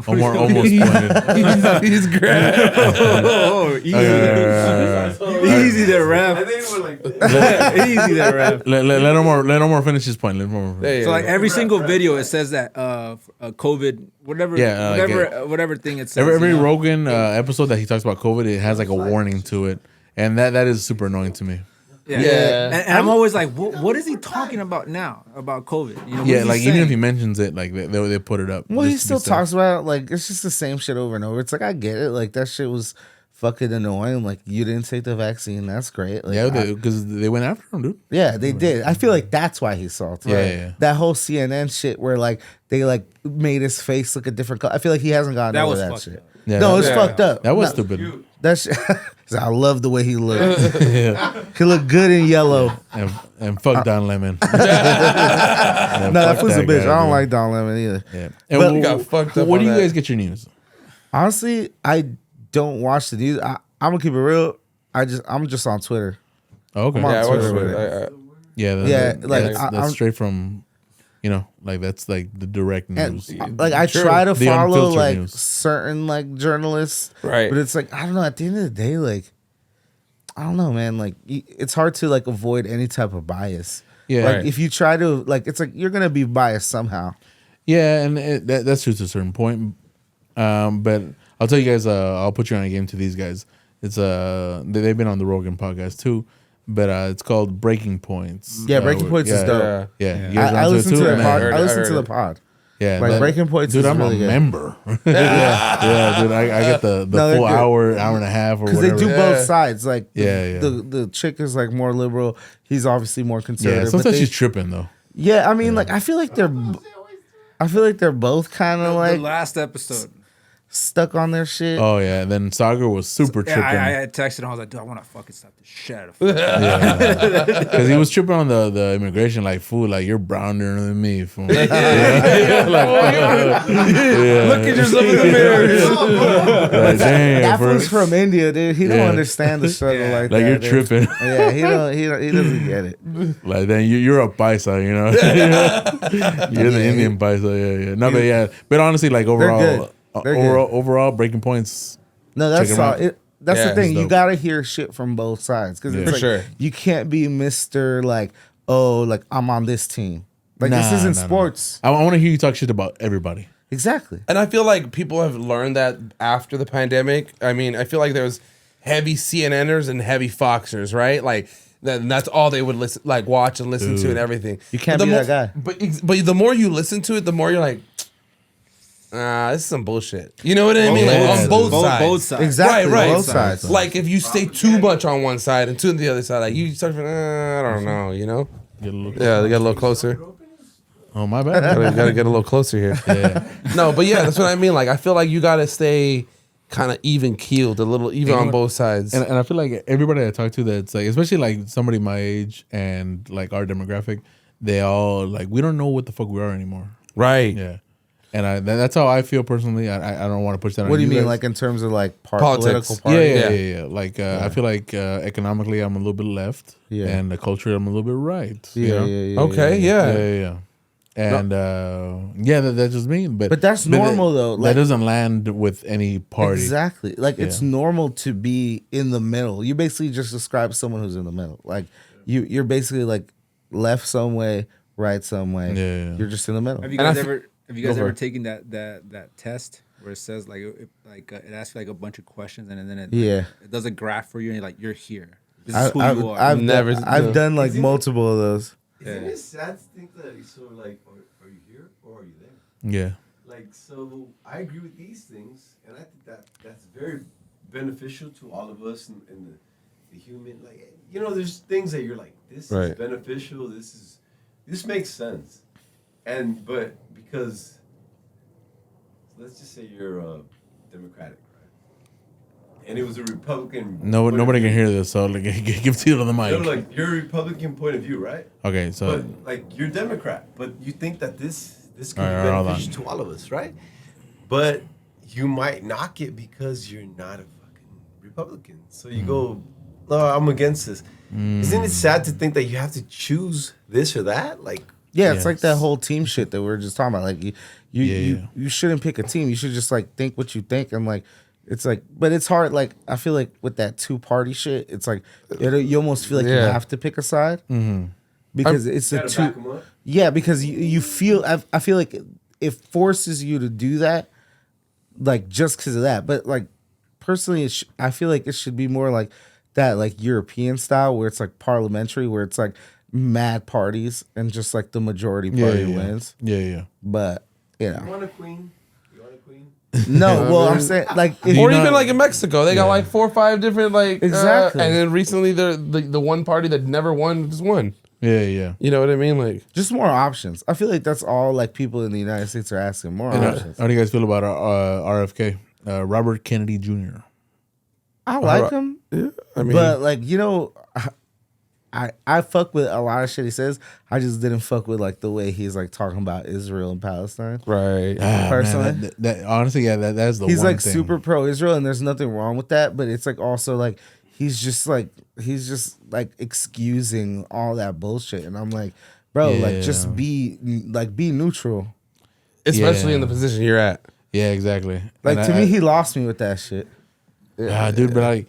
Speaker 3: Omar almost pointed.
Speaker 1: He's great.
Speaker 4: Oh, easy, easy there, rap. Easy there, rap.
Speaker 3: Let Omar finish his point. Let Omar finish.
Speaker 4: So like every single video, it says that COVID, whatever,
Speaker 3: Yeah, like
Speaker 4: whatever thing it says.
Speaker 3: Every
Speaker 4: you know?
Speaker 3: Rogan episode that he talks about COVID, it has like a warning to it, and that is super annoying to me.
Speaker 1: Yeah.
Speaker 4: And I'm always like, what is he talking about now about COVID? You know, what
Speaker 3: Yeah,
Speaker 4: is he
Speaker 3: like even
Speaker 4: saying?
Speaker 3: if he mentions it, like they put it up.
Speaker 2: well, he
Speaker 3: just to be
Speaker 2: still
Speaker 3: safe.
Speaker 2: talks about it, like it's just the same shit over and over. It's like I get it. Like that shit was fucking annoying. Like you didn't take the vaccine. That's great. Like,
Speaker 3: Yeah, because they went after him, dude.
Speaker 2: yeah, they did. I feel like that's why he's salty.
Speaker 3: Yeah.
Speaker 2: That whole CNN shit where like they like made his face look a different color. I feel like he hasn't gotten
Speaker 4: That
Speaker 2: over
Speaker 4: was
Speaker 2: that
Speaker 4: fucked
Speaker 2: shit.
Speaker 4: up.
Speaker 3: Yeah,
Speaker 2: No,
Speaker 3: that-
Speaker 2: it's fucked up.
Speaker 3: That was
Speaker 2: No,
Speaker 3: stupid.
Speaker 2: That shit. I love the way he looked. He looked good in yellow.
Speaker 3: And fuck Don Lemon.
Speaker 2: No, that
Speaker 3: fuck
Speaker 2: was a
Speaker 3: that
Speaker 2: bitch.
Speaker 3: guy,
Speaker 2: I don't
Speaker 3: dude.
Speaker 2: like Don Lemon either.
Speaker 3: Yeah.
Speaker 2: But-
Speaker 3: And
Speaker 1: He got fucked up
Speaker 3: Where do
Speaker 1: on
Speaker 3: you
Speaker 1: that.
Speaker 3: guys get your news?
Speaker 2: Honestly, I don't watch the news. I'm gonna keep it real. I'm just on Twitter.
Speaker 3: Oh, okay.
Speaker 2: I'm on
Speaker 1: Yeah, I
Speaker 2: Twitter
Speaker 1: watched
Speaker 2: with
Speaker 1: it.
Speaker 3: Yeah,
Speaker 2: Yeah, like,
Speaker 3: that's,
Speaker 2: I'm-
Speaker 3: straight from, like that's like the direct
Speaker 2: And
Speaker 3: news.
Speaker 2: like I
Speaker 1: True.
Speaker 2: try to
Speaker 3: The
Speaker 2: follow
Speaker 3: unfiltered
Speaker 2: like
Speaker 3: news.
Speaker 2: certain like journalists,
Speaker 1: Right.
Speaker 2: But it's like I don't know. At the end of the day, like I don't know, man. Like it's hard to like avoid any type of bias.
Speaker 3: Yeah.
Speaker 2: like
Speaker 1: Right.
Speaker 2: if you try to like, it's like you're gonna be biased somehow.
Speaker 3: Yeah, and that's true to a certain point. But I'll tell you guys, I'll put you on a game to these guys. It's they've been on the Rogan podcast too, but it's called Breaking Points.
Speaker 2: Yeah, Breaking Points is dope.
Speaker 3: Yeah, you guys
Speaker 2: I
Speaker 3: onto it
Speaker 2: listen to
Speaker 3: too?
Speaker 2: the
Speaker 3: Man,
Speaker 2: pod.
Speaker 1: heard
Speaker 2: I
Speaker 1: it,
Speaker 2: listen
Speaker 1: I
Speaker 2: to the
Speaker 1: heard it.
Speaker 2: pod.
Speaker 3: Yeah,
Speaker 2: Like, Breaking Points
Speaker 3: dude,
Speaker 2: is
Speaker 3: I'm
Speaker 2: really
Speaker 3: a
Speaker 2: good.
Speaker 3: member. yeah, dude, I get the
Speaker 2: No, they're
Speaker 3: full
Speaker 2: good.
Speaker 3: hour and a half or
Speaker 2: Because they
Speaker 3: whatever.
Speaker 2: do both sides. Like
Speaker 3: Yeah.
Speaker 2: the chick is like more liberal. He's obviously more
Speaker 3: Yeah,
Speaker 2: conservative. but
Speaker 3: sometimes
Speaker 2: they-
Speaker 3: she's tripping though.
Speaker 2: yeah. I mean, like I feel like they're both kind of
Speaker 4: The
Speaker 2: like
Speaker 4: last episode.
Speaker 2: stuck on their shit.
Speaker 3: Oh yeah, and then Sagar was super
Speaker 4: Yeah,
Speaker 3: tripping.
Speaker 4: I texted him. I was like, dude, I want to fucking slap the shit out of him.
Speaker 3: Because he was tripping on the immigration, like, fool, like, you're browner than me. Fool.
Speaker 1: Look at yourself in the mirror.
Speaker 3: Like, damn,
Speaker 2: That
Speaker 3: bro.
Speaker 2: fool's from India, dude. He don't
Speaker 3: Yeah.
Speaker 2: understand the struggle like that.
Speaker 3: Like, you're
Speaker 2: dude.
Speaker 3: tripping.
Speaker 2: Yeah, he doesn't get it.
Speaker 3: Like, then you're a paisa, you know? You're the Indian paisa, yeah. No, but yeah. But honestly, like, overall,
Speaker 2: good. They're good.
Speaker 3: overall, Breaking Points.
Speaker 2: No, that's
Speaker 3: Check him out.
Speaker 2: solid. that's
Speaker 1: Yeah,
Speaker 2: the thing.
Speaker 3: it's
Speaker 2: You
Speaker 3: dope.
Speaker 2: gotta hear shit from both sides because
Speaker 3: Yeah.
Speaker 2: it's
Speaker 1: For
Speaker 2: like
Speaker 1: sure.
Speaker 2: you can't be Mr. like, oh, like I'm on this team. Like this
Speaker 3: Nah,
Speaker 2: isn't
Speaker 3: nah, nah.
Speaker 2: sports.
Speaker 3: I want to hear you talk shit about everybody.
Speaker 2: Exactly.
Speaker 1: And I feel like people have learned that after the pandemic. I mean, I feel like there was heavy CNNers and heavy Foxers, right? Like that's all they would listen, like watch and listen to and everything.
Speaker 2: You can't
Speaker 1: But
Speaker 2: be
Speaker 1: the
Speaker 2: that guy.
Speaker 1: But the more you listen to it, the more you're like, this is some bullshit. You know what I mean?
Speaker 3: Yeah,
Speaker 1: Like on both sides.
Speaker 4: Both sides.
Speaker 2: Exactly.
Speaker 1: Right, right.
Speaker 2: Both sides.
Speaker 1: Like if you stay too much on one side and too on the other side, like you start, I don't know, you know?
Speaker 3: Get a little,
Speaker 1: Yeah, they get a little closer.
Speaker 3: oh my bad.
Speaker 1: Gotta get a little closer here.
Speaker 3: Yeah.
Speaker 1: No, but yeah, that's what I mean. Like I feel like you gotta stay kind of even keeled, a little even on both sides.
Speaker 3: And I feel like everybody I talk to that's like, especially like somebody my age and like our demographic, they all like, we don't know what the fuck we are anymore.
Speaker 1: Right.
Speaker 3: Yeah. And that's how I feel personally. I don't want to push that on
Speaker 2: What do you mean,
Speaker 3: guys.
Speaker 2: like in terms of like
Speaker 1: Politics.
Speaker 2: political
Speaker 3: Yeah,
Speaker 2: party?
Speaker 3: yeah. Like I feel like economically I'm a little bit left,
Speaker 2: Yeah.
Speaker 3: and the culture I'm a little bit right. you
Speaker 2: Yeah,
Speaker 3: know?
Speaker 2: yeah.
Speaker 1: Okay, yeah.
Speaker 3: Yeah. And that's just me. But
Speaker 2: that's normal, though.
Speaker 3: That
Speaker 2: Like-
Speaker 3: doesn't land with any party.
Speaker 2: Exactly. Like it's
Speaker 3: Yeah.
Speaker 2: normal to be in the middle. You basically just describe someone who's in the middle. Like you're basically like left some way, right some way.
Speaker 3: Yeah.
Speaker 2: You're just in the middle.
Speaker 4: Have you
Speaker 1: And I
Speaker 4: guys
Speaker 1: fe-
Speaker 4: ever have you guys
Speaker 1: Go for
Speaker 4: ever
Speaker 1: it.
Speaker 4: taken that test where it says like it asks you like a bunch of questions and then it
Speaker 2: Yeah.
Speaker 4: it does a graph for you and you're here. This is who you are.
Speaker 2: I've
Speaker 1: Never-
Speaker 2: I've done like
Speaker 5: Isn't it-
Speaker 2: multiple of those.
Speaker 5: Isn't it sad to think that so like are you here or are you there?
Speaker 3: Yeah.
Speaker 5: Like so, I agree with these things, and I think that's very beneficial to all of us and the human. Like there's things that you're like, this
Speaker 1: Right.
Speaker 5: is beneficial. This makes sense, but because let's just say you're Democratic, right? And it was a Republican.
Speaker 3: No,
Speaker 5: point of
Speaker 3: nobody can
Speaker 5: view.
Speaker 3: hear this, so like, give to you on the mic.
Speaker 5: Like your Republican point of view, right?
Speaker 3: Okay, so
Speaker 5: But like you're Democrat, but you think that this could
Speaker 3: All right,
Speaker 5: be
Speaker 3: hold
Speaker 5: beneficial to all of us, right? But you might knock it because you're not a fucking Republican. So you go, no, I'm against this. Isn't it sad to think that you have to choose this or that? Like,
Speaker 2: Yeah, it's like that
Speaker 3: Yes.
Speaker 2: whole team shit that we were just talking about. Like you shouldn't pick a team. You should just like think what you think and like it's like, but it's hard. Like I feel like with that 2-party shit, it's like you almost feel like you
Speaker 1: Yeah.
Speaker 2: have to pick a side because it's
Speaker 5: you
Speaker 2: a
Speaker 5: gotta
Speaker 2: two.
Speaker 5: back 'em up.
Speaker 2: Yeah, because you feel. I feel like it forces you to do that, like just because of that. But like personally, I feel like it should be more like that, like European style, where it's like parliamentary, where it's like mad parties and just like the majority party wins.
Speaker 3: Yeah.
Speaker 2: But you
Speaker 5: You
Speaker 2: know,
Speaker 5: want a queen? You want a queen?
Speaker 2: no. Well, I'm saying like if
Speaker 1: Or
Speaker 3: you
Speaker 1: even
Speaker 3: know-
Speaker 1: like in Mexico, they got like 4 or 5 different like
Speaker 2: Exactly.
Speaker 1: and then recently the one party that never won just won.
Speaker 3: Yeah.
Speaker 1: You know what I mean? Like
Speaker 2: just more options. I feel like that's all like people in the United States are asking, more
Speaker 3: And,
Speaker 2: options.
Speaker 3: how do you guys feel about RFK, Robert Kennedy Jr.?
Speaker 2: I like him.
Speaker 1: yeah, I mean,
Speaker 2: But like I fuck with a lot of shit he says. I just didn't fuck with like the way he's like talking about Israel and Palestine.
Speaker 1: right.
Speaker 2: Personally.
Speaker 3: Man, that honestly, yeah, that's the
Speaker 2: He's
Speaker 3: one
Speaker 2: like
Speaker 3: thing.
Speaker 2: super pro Israel, and there's nothing wrong with that. But it's like also like he's just like excusing all that bullshit, and I'm like, bro, like just be neutral.
Speaker 1: Especially
Speaker 3: Yeah.
Speaker 1: in the position you're at.
Speaker 3: Yeah, exactly.
Speaker 2: Like
Speaker 3: And
Speaker 2: to me, he lost me with that shit.
Speaker 3: dude, but like,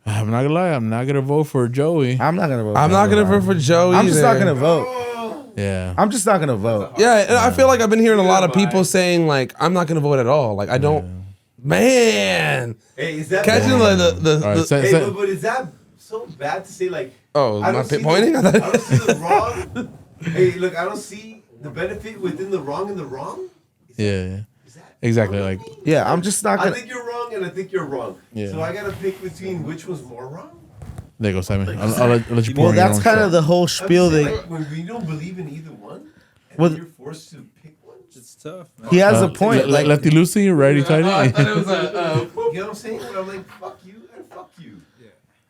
Speaker 3: I'm not gonna lie, I'm not gonna vote for Joey.
Speaker 2: I'm not gonna vote.
Speaker 1: I'm
Speaker 2: for
Speaker 1: not
Speaker 2: him.
Speaker 1: gonna vote for Joe
Speaker 2: I'm just not
Speaker 1: either.
Speaker 2: gonna vote.
Speaker 3: Yeah,
Speaker 2: I'm just not gonna vote.
Speaker 1: Yeah, and I feel like I've been hearing a lot of people saying like I'm not gonna vote at all. Like I don't. Man,
Speaker 5: Hey, is that
Speaker 1: catching
Speaker 3: All right,
Speaker 1: the
Speaker 3: so-
Speaker 5: but is that so bad to say? Like,
Speaker 1: Oh,
Speaker 5: I
Speaker 1: my
Speaker 5: don't see
Speaker 1: pointing?
Speaker 5: I don't see the wrong. Hey, look, I don't see the benefit within the wrong and the wrong.
Speaker 3: yeah,
Speaker 5: Is that
Speaker 3: exactly. Like,
Speaker 2: Yeah, I'm just not
Speaker 5: I
Speaker 2: gonna.
Speaker 5: think you're wrong, and I think you're wrong.
Speaker 3: Yeah.
Speaker 5: So I gotta pick between which one's more wrong.
Speaker 3: there you go, Simon. I'll let you pour
Speaker 2: Well,
Speaker 3: your
Speaker 2: that's
Speaker 3: own
Speaker 2: kind
Speaker 3: shot.
Speaker 2: of the whole
Speaker 5: I'm
Speaker 2: spiel
Speaker 5: saying,
Speaker 2: that
Speaker 5: like, when we don't believe in either one, and
Speaker 2: Well,
Speaker 5: you're forced to pick one.
Speaker 4: It's tough. Man.
Speaker 2: he has a point. Like
Speaker 3: Lefty Lucy, righty
Speaker 1: I thought
Speaker 3: tighty.
Speaker 1: it was a.
Speaker 5: You know what I'm saying? When I'm like, fuck you and fuck you.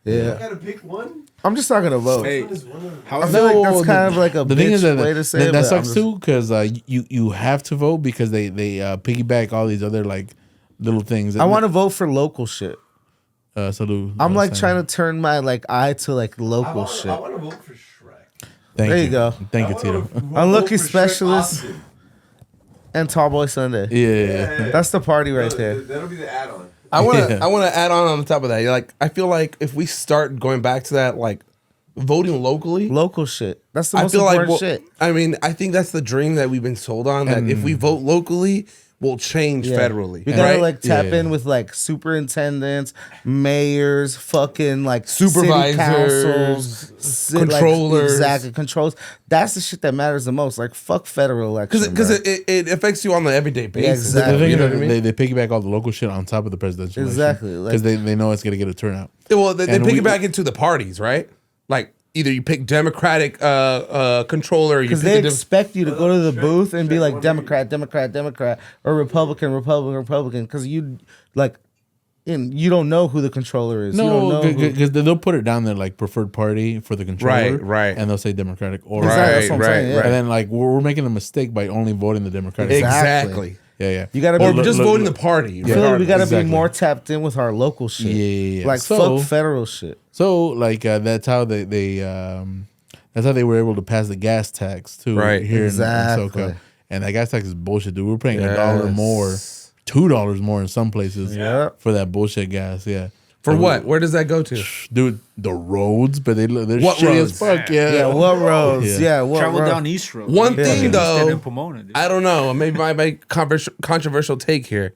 Speaker 5: I
Speaker 2: yeah,
Speaker 5: gotta pick one.
Speaker 2: I'm just not gonna vote.
Speaker 4: Hey,
Speaker 5: Which one is one of them?
Speaker 4: how
Speaker 2: I feel like
Speaker 3: No,
Speaker 2: that's
Speaker 3: the-
Speaker 2: kind of like a
Speaker 3: The thing is
Speaker 2: bitch
Speaker 3: that
Speaker 2: way to say
Speaker 3: that,
Speaker 2: it.
Speaker 3: that
Speaker 2: but I'm
Speaker 3: sucks
Speaker 2: just-
Speaker 3: too because you have to vote because they piggyback all these other like little things.
Speaker 2: I want to vote for local shit.
Speaker 3: Salute.
Speaker 2: I'm like trying to turn my like eye to like
Speaker 5: I
Speaker 2: local
Speaker 5: wanna,
Speaker 2: shit.
Speaker 5: I want to vote for Shrek.
Speaker 3: Thank
Speaker 2: There you go.
Speaker 3: Thank
Speaker 5: I
Speaker 3: you,
Speaker 5: wanna
Speaker 3: Tito.
Speaker 5: vote
Speaker 2: Unlucky
Speaker 5: for Shrek
Speaker 2: specialist.
Speaker 5: Austin.
Speaker 2: And Tall Boy Sunday.
Speaker 3: Yeah.
Speaker 2: That's the party right there.
Speaker 5: That'll be the add-on.
Speaker 1: I want to add on the top of that. Like, I feel like if we start going back to that, like voting locally,
Speaker 2: Local shit. That's the most important shit.
Speaker 1: I mean, I think that's the dream that we've been sold on. That if we vote locally, we'll change federally.
Speaker 2: You gotta
Speaker 1: right?
Speaker 2: like tap in with like superintendents, mayors, fucking like
Speaker 1: Supervisors,
Speaker 2: city councils,
Speaker 1: controllers.
Speaker 2: exactly, controls. That's the shit that matters the most. Like fuck federal elections.
Speaker 1: Because it affects you on the everyday basis.
Speaker 2: exactly.
Speaker 3: The thing
Speaker 1: You know
Speaker 3: is
Speaker 1: what I
Speaker 3: that
Speaker 1: mean?
Speaker 3: they piggyback all the local shit on top of the presidential
Speaker 2: Exactly,
Speaker 3: because they know it's gonna get a turnout.
Speaker 1: Well, they
Speaker 3: And
Speaker 1: piggyback into the parties, right? Like either you pick Democratic controller, or you
Speaker 2: Because
Speaker 1: pick
Speaker 2: they
Speaker 1: a
Speaker 2: expect you to go to the booth and be like Democrat, or Republican, because you like, you don't know who the controller is. You don't
Speaker 3: No,
Speaker 2: know who-
Speaker 3: because they'll put it down there like preferred party for the controller,
Speaker 1: Right.
Speaker 3: and they'll say Democratic or
Speaker 2: Exactly, that's what I'm
Speaker 1: Right,
Speaker 2: saying, yeah.
Speaker 3: And then like we're making a mistake by only voting the Democratic.
Speaker 1: exactly.
Speaker 3: Yeah.
Speaker 2: You gotta
Speaker 1: Or
Speaker 2: be
Speaker 1: just voting the party.
Speaker 2: I feel like we gotta
Speaker 3: Exactly.
Speaker 2: be more tapped in with our local shit.
Speaker 3: Yeah.
Speaker 2: Like
Speaker 3: So-
Speaker 2: fuck federal shit.
Speaker 3: So like that's how they that's how they were able to pass the gas tax too.
Speaker 1: Right.
Speaker 3: Here
Speaker 2: Exactly.
Speaker 3: in SoCal. And that gas tax is bullshit, dude. We're paying
Speaker 1: Yes.
Speaker 3: $1 more, $2 more in some places
Speaker 2: Yeah.
Speaker 3: for that bullshit gas. Yeah.
Speaker 1: For
Speaker 3: So,
Speaker 1: what? Where does that go to?
Speaker 3: Dude, the roads, but they're
Speaker 1: What
Speaker 3: shitty
Speaker 1: roads?
Speaker 3: as fuck. Yeah.
Speaker 2: Yeah, what roads?
Speaker 3: Yeah.
Speaker 2: Yeah, what
Speaker 4: Travel
Speaker 2: road?
Speaker 4: down East Road.
Speaker 1: One
Speaker 4: Yeah.
Speaker 1: thing,
Speaker 4: Instead
Speaker 1: though,
Speaker 4: of Pomona, dude.
Speaker 1: I don't know. Maybe my controversial take here.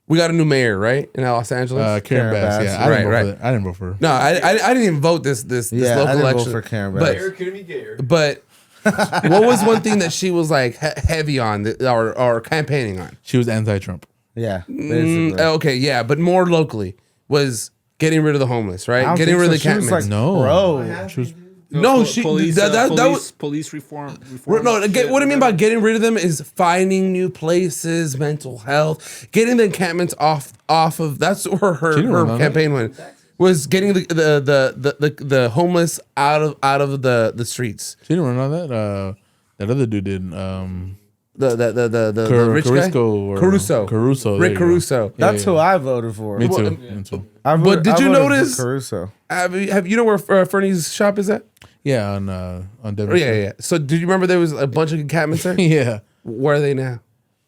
Speaker 1: We got a new mayor, right, in Los Angeles.
Speaker 3: Karen Bass.
Speaker 2: Bass.
Speaker 3: Yeah. I didn't vote
Speaker 1: Right.
Speaker 3: for that. I didn't vote for her.
Speaker 1: No, I didn't even vote this
Speaker 2: Yeah,
Speaker 1: local
Speaker 2: I didn't
Speaker 1: election.
Speaker 2: vote for Karen
Speaker 1: but
Speaker 2: Bass.
Speaker 5: Couldn't be gayer.
Speaker 1: but what was one thing that she was like heavy on or campaigning on?
Speaker 3: She was anti-Trump.
Speaker 2: Yeah, basically.
Speaker 1: Okay, yeah, but more locally was getting rid of the homeless,
Speaker 2: I
Speaker 1: right?
Speaker 2: don't
Speaker 1: Getting
Speaker 2: think
Speaker 1: rid of
Speaker 2: so.
Speaker 1: the
Speaker 2: She was
Speaker 1: encampments.
Speaker 3: No.
Speaker 2: Bro,
Speaker 3: She was,
Speaker 1: No, she
Speaker 4: police,
Speaker 1: that was
Speaker 4: police reform.
Speaker 1: what I mean by getting rid of them is finding new places, mental health, getting the encampments off of. That's where her
Speaker 3: didn't run on
Speaker 1: campaign went. Was getting the homeless out of the streets.
Speaker 3: she didn't run on that. That other dude did.
Speaker 1: The rich guy?
Speaker 3: Caruso.
Speaker 1: Rick Caruso.
Speaker 2: that's who I voted for.
Speaker 3: Me too.
Speaker 1: Well,
Speaker 3: Me too.
Speaker 1: But did you
Speaker 2: voted for
Speaker 1: notice-
Speaker 2: Caruso?
Speaker 1: Have you know where Fernie's shop is at?
Speaker 3: Yeah, on Devon.
Speaker 1: Oh, yeah. So did you remember there was a bunch of encampments there?
Speaker 3: Yeah.
Speaker 1: Where are they now?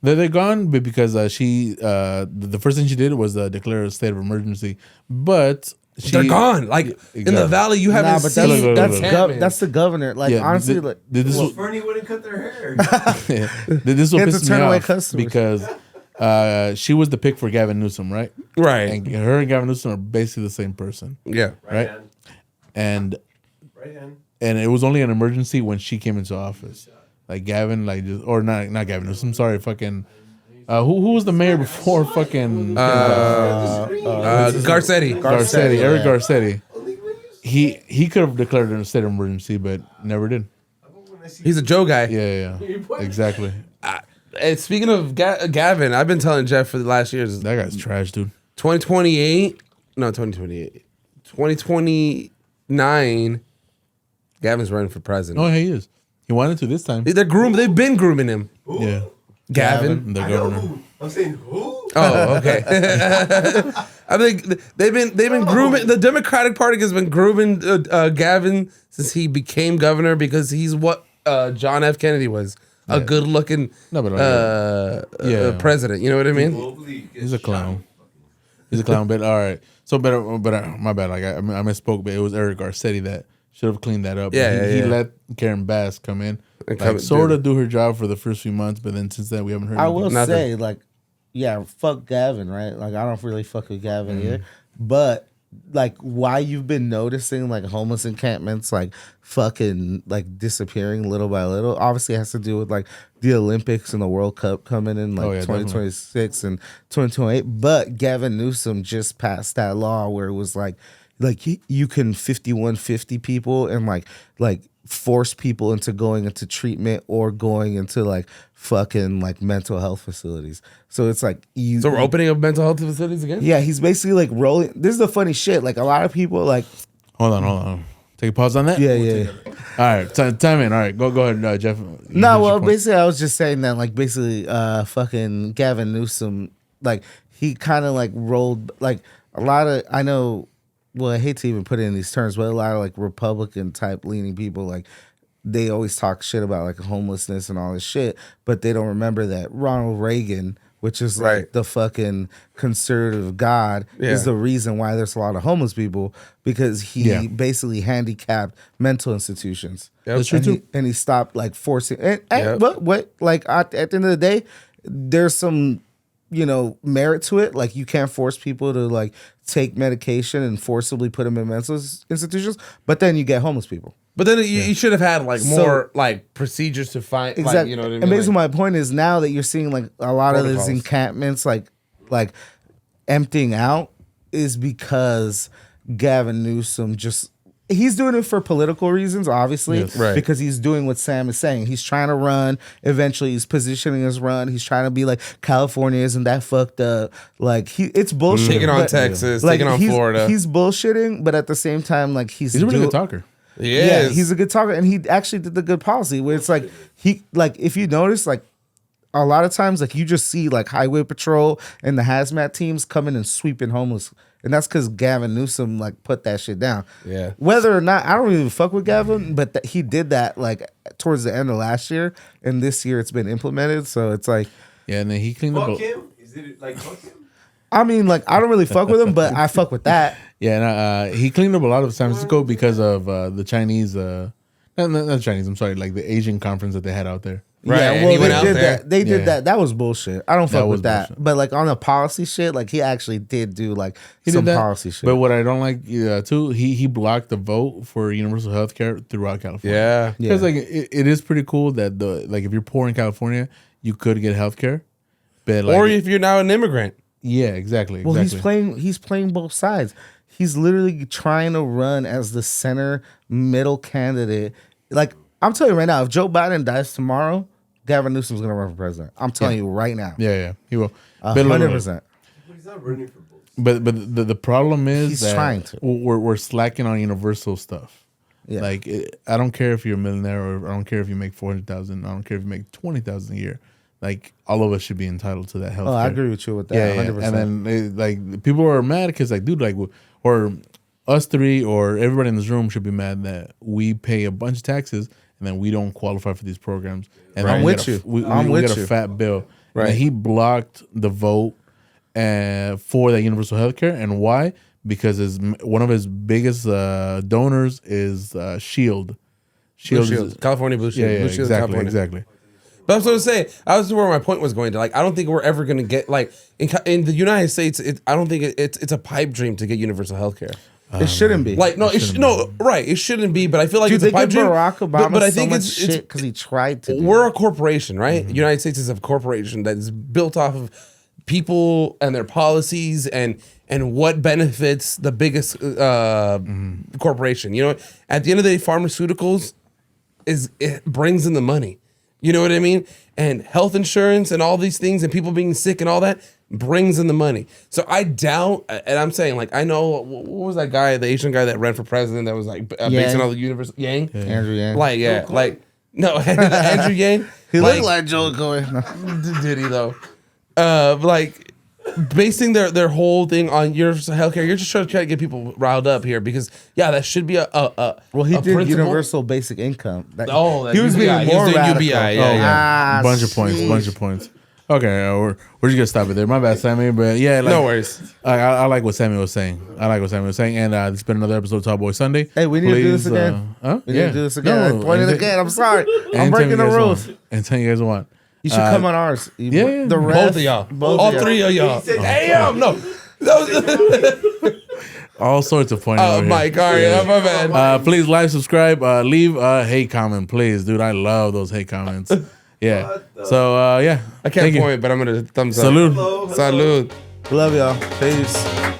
Speaker 3: They're gone because she the first thing she did was declare a state of emergency, but
Speaker 1: They're gone. Like in the
Speaker 3: Exactly.
Speaker 1: valley, you haven't
Speaker 2: Nah, but
Speaker 1: seen
Speaker 3: Look,
Speaker 2: that's
Speaker 1: encampments.
Speaker 2: that's the governor. Like honestly, like
Speaker 3: this was
Speaker 5: Bernie wouldn't cut their hair.
Speaker 3: this will
Speaker 2: He had to
Speaker 3: piss me
Speaker 2: turn away
Speaker 3: off
Speaker 2: customers.
Speaker 3: because she was the pick for Gavin Newsom, right?
Speaker 1: right.
Speaker 3: And her and Gavin Newsom are basically the same person,
Speaker 1: Yeah.
Speaker 3: right?
Speaker 5: hand.
Speaker 3: And
Speaker 5: Right hand.
Speaker 3: it was only an emergency when she came into office. Like Gavin, like just or not Gavin Newsom. Sorry, fucking. Who was the mayor before fucking
Speaker 1: Garcetti.
Speaker 3: Garcetti?
Speaker 2: yeah.
Speaker 3: Eric Garcetti. He could have declared a state of emergency, but never did.
Speaker 1: He's a Joe guy.
Speaker 3: Yeah, exactly.
Speaker 1: And speaking of Gavin, I've been telling Jeff for the last years,
Speaker 3: That guy's trash, dude.
Speaker 1: 2028, no, 2028, 2029, Gavin's running for president.
Speaker 3: Oh, he is. He wanted to this time.
Speaker 1: They've been grooming him.
Speaker 3: Yeah,
Speaker 1: Gavin.
Speaker 3: the
Speaker 5: I know
Speaker 3: governor.
Speaker 5: who. I'm saying who?
Speaker 1: Oh, okay. I think they've been grooming. The Democratic Party has been grooming Gavin since he became governor because he's what John F. Kennedy was. A good-looking president. You know what I mean?
Speaker 5: Globally,
Speaker 3: He's a clown. He's a clown. But all right. So, but my bad. Like I misspoke. But it was Eric Garcetti that should have cleaned that up.
Speaker 1: Yeah,
Speaker 3: he
Speaker 1: yeah.
Speaker 3: let Karen Bass come in,
Speaker 1: And
Speaker 3: like,
Speaker 1: come-
Speaker 3: sort of do her job for the first few months. But then since then, we haven't heard.
Speaker 2: I
Speaker 3: anything.
Speaker 2: will
Speaker 1: Nothing.
Speaker 2: say, like, yeah, fuck Gavin, right? Like, I don't really fuck with Gavin
Speaker 3: Mm-hmm.
Speaker 2: either. But like, why you've been noticing like homeless encampments like fucking like disappearing little by little? Obviously, it has to do with like the Olympics and the World Cup coming in like
Speaker 3: Oh, yeah,
Speaker 2: 2026 and 2028. But Gavin Newsom just passed that law where it was like you can 5150 people and like force people into going into treatment or going into like fucking like mental health facilities. So it's like you.
Speaker 1: So we're opening up mental health facilities again?
Speaker 2: Yeah, he's basically like rolling. This is the funny shit. Like a lot of people like.
Speaker 3: Hold on. Take a pause on that.
Speaker 2: Yeah.
Speaker 3: All right, time in. All right, go ahead, Jeff. You finish
Speaker 2: No,
Speaker 3: your
Speaker 2: well,
Speaker 3: point.
Speaker 2: basically, I was just saying that, like, basically, fucking Gavin Newsom, like, he kind of like rolled, like, a lot of, I know, well, I hate to even put it in these terms, but a lot of like Republican type leaning people, like, they always talk shit about like homelessness and all this shit, but they don't remember that Ronald Reagan which is
Speaker 1: Right.
Speaker 2: like the fucking conservative God, is the reason why there's a lot of homeless people, because he basically handicapped mental institutions.
Speaker 1: Yep.
Speaker 3: That's true
Speaker 2: and
Speaker 3: too.
Speaker 2: He stopped like forcing. But what? Like at the end of the day, there's some merit to it. Like you can't force people to like take medication and forcibly put them in mental institutions. But then you get homeless people.
Speaker 1: But then you should have had like more like procedures to find.
Speaker 2: Exactly.
Speaker 1: Like, you know what I mean?
Speaker 2: And basically,
Speaker 1: Like,
Speaker 2: my point is now that you're seeing like a lot of these
Speaker 1: Protocols.
Speaker 2: encampments like emptying out is because Gavin Newsom he's doing it for political reasons, obviously,
Speaker 3: Yes.
Speaker 1: Right.
Speaker 2: because he's doing what Sam is saying. He's trying to run. Eventually, he's positioning his run. He's trying to be like, California isn't that fucked up. Like it's bullshit.
Speaker 1: taking on
Speaker 2: but,
Speaker 1: Texas,
Speaker 2: like,
Speaker 1: taking on Florida.
Speaker 2: He's bullshitting, but at the same time, like
Speaker 3: He's a really good talker.
Speaker 2: yeah, he's a good talker, and he actually did the good policy where it's like if you notice, like a lot of times, like you just see like highway patrol and the hazmat teams coming and sweeping homeless, and that's because Gavin Newsom like put that shit down.
Speaker 1: Yeah.
Speaker 2: Whether or not I don't even fuck with Gavin, but he did that like towards the end of last year, and this year it's been implemented. So it's like,
Speaker 3: Yeah, and then he cleaned up.
Speaker 5: Fuck him? Is it like fuck him?
Speaker 2: I mean, like I don't really fuck with him, but I fuck with that.
Speaker 3: Yeah, and he cleaned up a lot of San Francisco because of the Chinese, not Chinese. I'm sorry, like the Asian conference that they had out there.
Speaker 1: Right,
Speaker 2: Yeah,
Speaker 1: and
Speaker 2: well,
Speaker 1: he went
Speaker 2: they
Speaker 1: out
Speaker 2: did
Speaker 1: there.
Speaker 2: that. They did
Speaker 3: Yeah.
Speaker 2: that. That was bullshit. I don't fuck
Speaker 3: was
Speaker 2: with that.
Speaker 3: bullshit.
Speaker 2: But like on the policy shit, like he actually did do like
Speaker 3: He
Speaker 2: some
Speaker 3: did that.
Speaker 2: policy shit.
Speaker 3: But what I don't like too, he blocked the vote for universal health care throughout California.
Speaker 1: Yeah.
Speaker 3: Because like it is pretty cool that if you're poor in California, you could get health care. But like,
Speaker 1: Or if you're now an immigrant.
Speaker 3: yeah, exactly.
Speaker 2: Well,
Speaker 3: exactly.
Speaker 2: he's playing both sides. He's literally trying to run as the center middle candidate. Like I'm telling you right now, if Joe Biden dies tomorrow, Gavin Newsom's gonna run for president. I'm telling you right now,
Speaker 3: Yeah, he will.
Speaker 2: 100%.
Speaker 5: But he's not running for both.
Speaker 3: But the problem is
Speaker 2: He's
Speaker 3: that
Speaker 2: trying to.
Speaker 3: we're slacking on universal stuff.
Speaker 2: Yeah.
Speaker 3: Like I don't care if you're a millionaire or I don't care if you make 400,000. I don't care if you make 20,000 a year. Like all of us should be entitled to that health.
Speaker 2: Oh, I agree with you with that.
Speaker 3: Yeah,
Speaker 2: 100%.
Speaker 3: and then like people are mad because like dude, like or us three or everybody in this room should be mad that we pay a bunch of taxes and then we don't qualify for these programs. And
Speaker 2: I'm
Speaker 3: then we
Speaker 2: with
Speaker 3: get a-
Speaker 2: you.
Speaker 3: We,
Speaker 2: I'm
Speaker 3: we
Speaker 2: with
Speaker 3: get a
Speaker 2: you.
Speaker 3: fat bill.
Speaker 1: Right.
Speaker 3: And he blocked the vote for that universal health care. And why? Because one of his biggest donors is Shield.
Speaker 1: Blue Shield. California Blue Shield.
Speaker 3: Yeah,
Speaker 1: Blue Shield,
Speaker 3: exactly,
Speaker 1: California.
Speaker 3: exactly.
Speaker 1: But that's what I was saying. I was where my point was going to. Like, I don't think we're ever going to get like in the United States. I don't think it's a pipe dream to get universal health care.
Speaker 2: it shouldn't be.
Speaker 1: Like, no, right. It shouldn't be. But I feel like
Speaker 2: dude,
Speaker 1: it's
Speaker 2: they
Speaker 1: a pipe
Speaker 2: give
Speaker 1: dream.
Speaker 2: Barack Obama
Speaker 1: but I
Speaker 2: so
Speaker 1: think
Speaker 2: much
Speaker 1: it's
Speaker 2: shit because he tried to. Do
Speaker 1: we're
Speaker 2: that.
Speaker 1: a corporation, right? The United States is a corporation that is built off of people and their policies and what benefits the biggest corporation. You know, at the end of the day, pharmaceuticals it brings in the money. You know what I mean? And health insurance and all these things and people being sick and all that brings in the money. So I doubt, and I'm saying like I know what was that guy, the Asian guy that ran for president that was like based on all the universe, Yang.
Speaker 2: Andrew Yang.
Speaker 1: Like no, Andrew Yang.
Speaker 2: He looked like Joe Coy.
Speaker 1: Did he though? Like basing their whole thing on universal healthcare. You're just trying to get people riled up here because that should be a
Speaker 2: Well, he
Speaker 1: a
Speaker 2: did
Speaker 1: principle.
Speaker 2: universal basic income. That,
Speaker 1: That
Speaker 2: he was
Speaker 1: UBI.
Speaker 2: being
Speaker 1: He was
Speaker 2: more
Speaker 1: doing
Speaker 2: radical.
Speaker 1: UBI, yeah.
Speaker 3: Bunch of points. Okay, we're just gonna stop it there. My bad, Sammy. But yeah, like,
Speaker 1: No worries.
Speaker 3: I like what Sammy was saying. And it's been another episode of Top Boy Sunday.
Speaker 2: Hey, we need to do this again. We need to do this again. I pointed again. I'm sorry. I'm breaking the rules.
Speaker 3: Anytime you guys want.
Speaker 2: You should come on ours.
Speaker 3: Yeah.
Speaker 2: The ref,
Speaker 1: Both of y'all. All three of y'all. Damn, no.
Speaker 3: All sorts of points.
Speaker 1: Oh my God, my bad.
Speaker 3: Please like, subscribe, leave a hate comment, please, dude. I love those hate comments. Yeah. So
Speaker 1: I can't point, but I'm gonna thumbs up.
Speaker 3: Salute.
Speaker 1: Salud.
Speaker 2: Love y'all. Peace.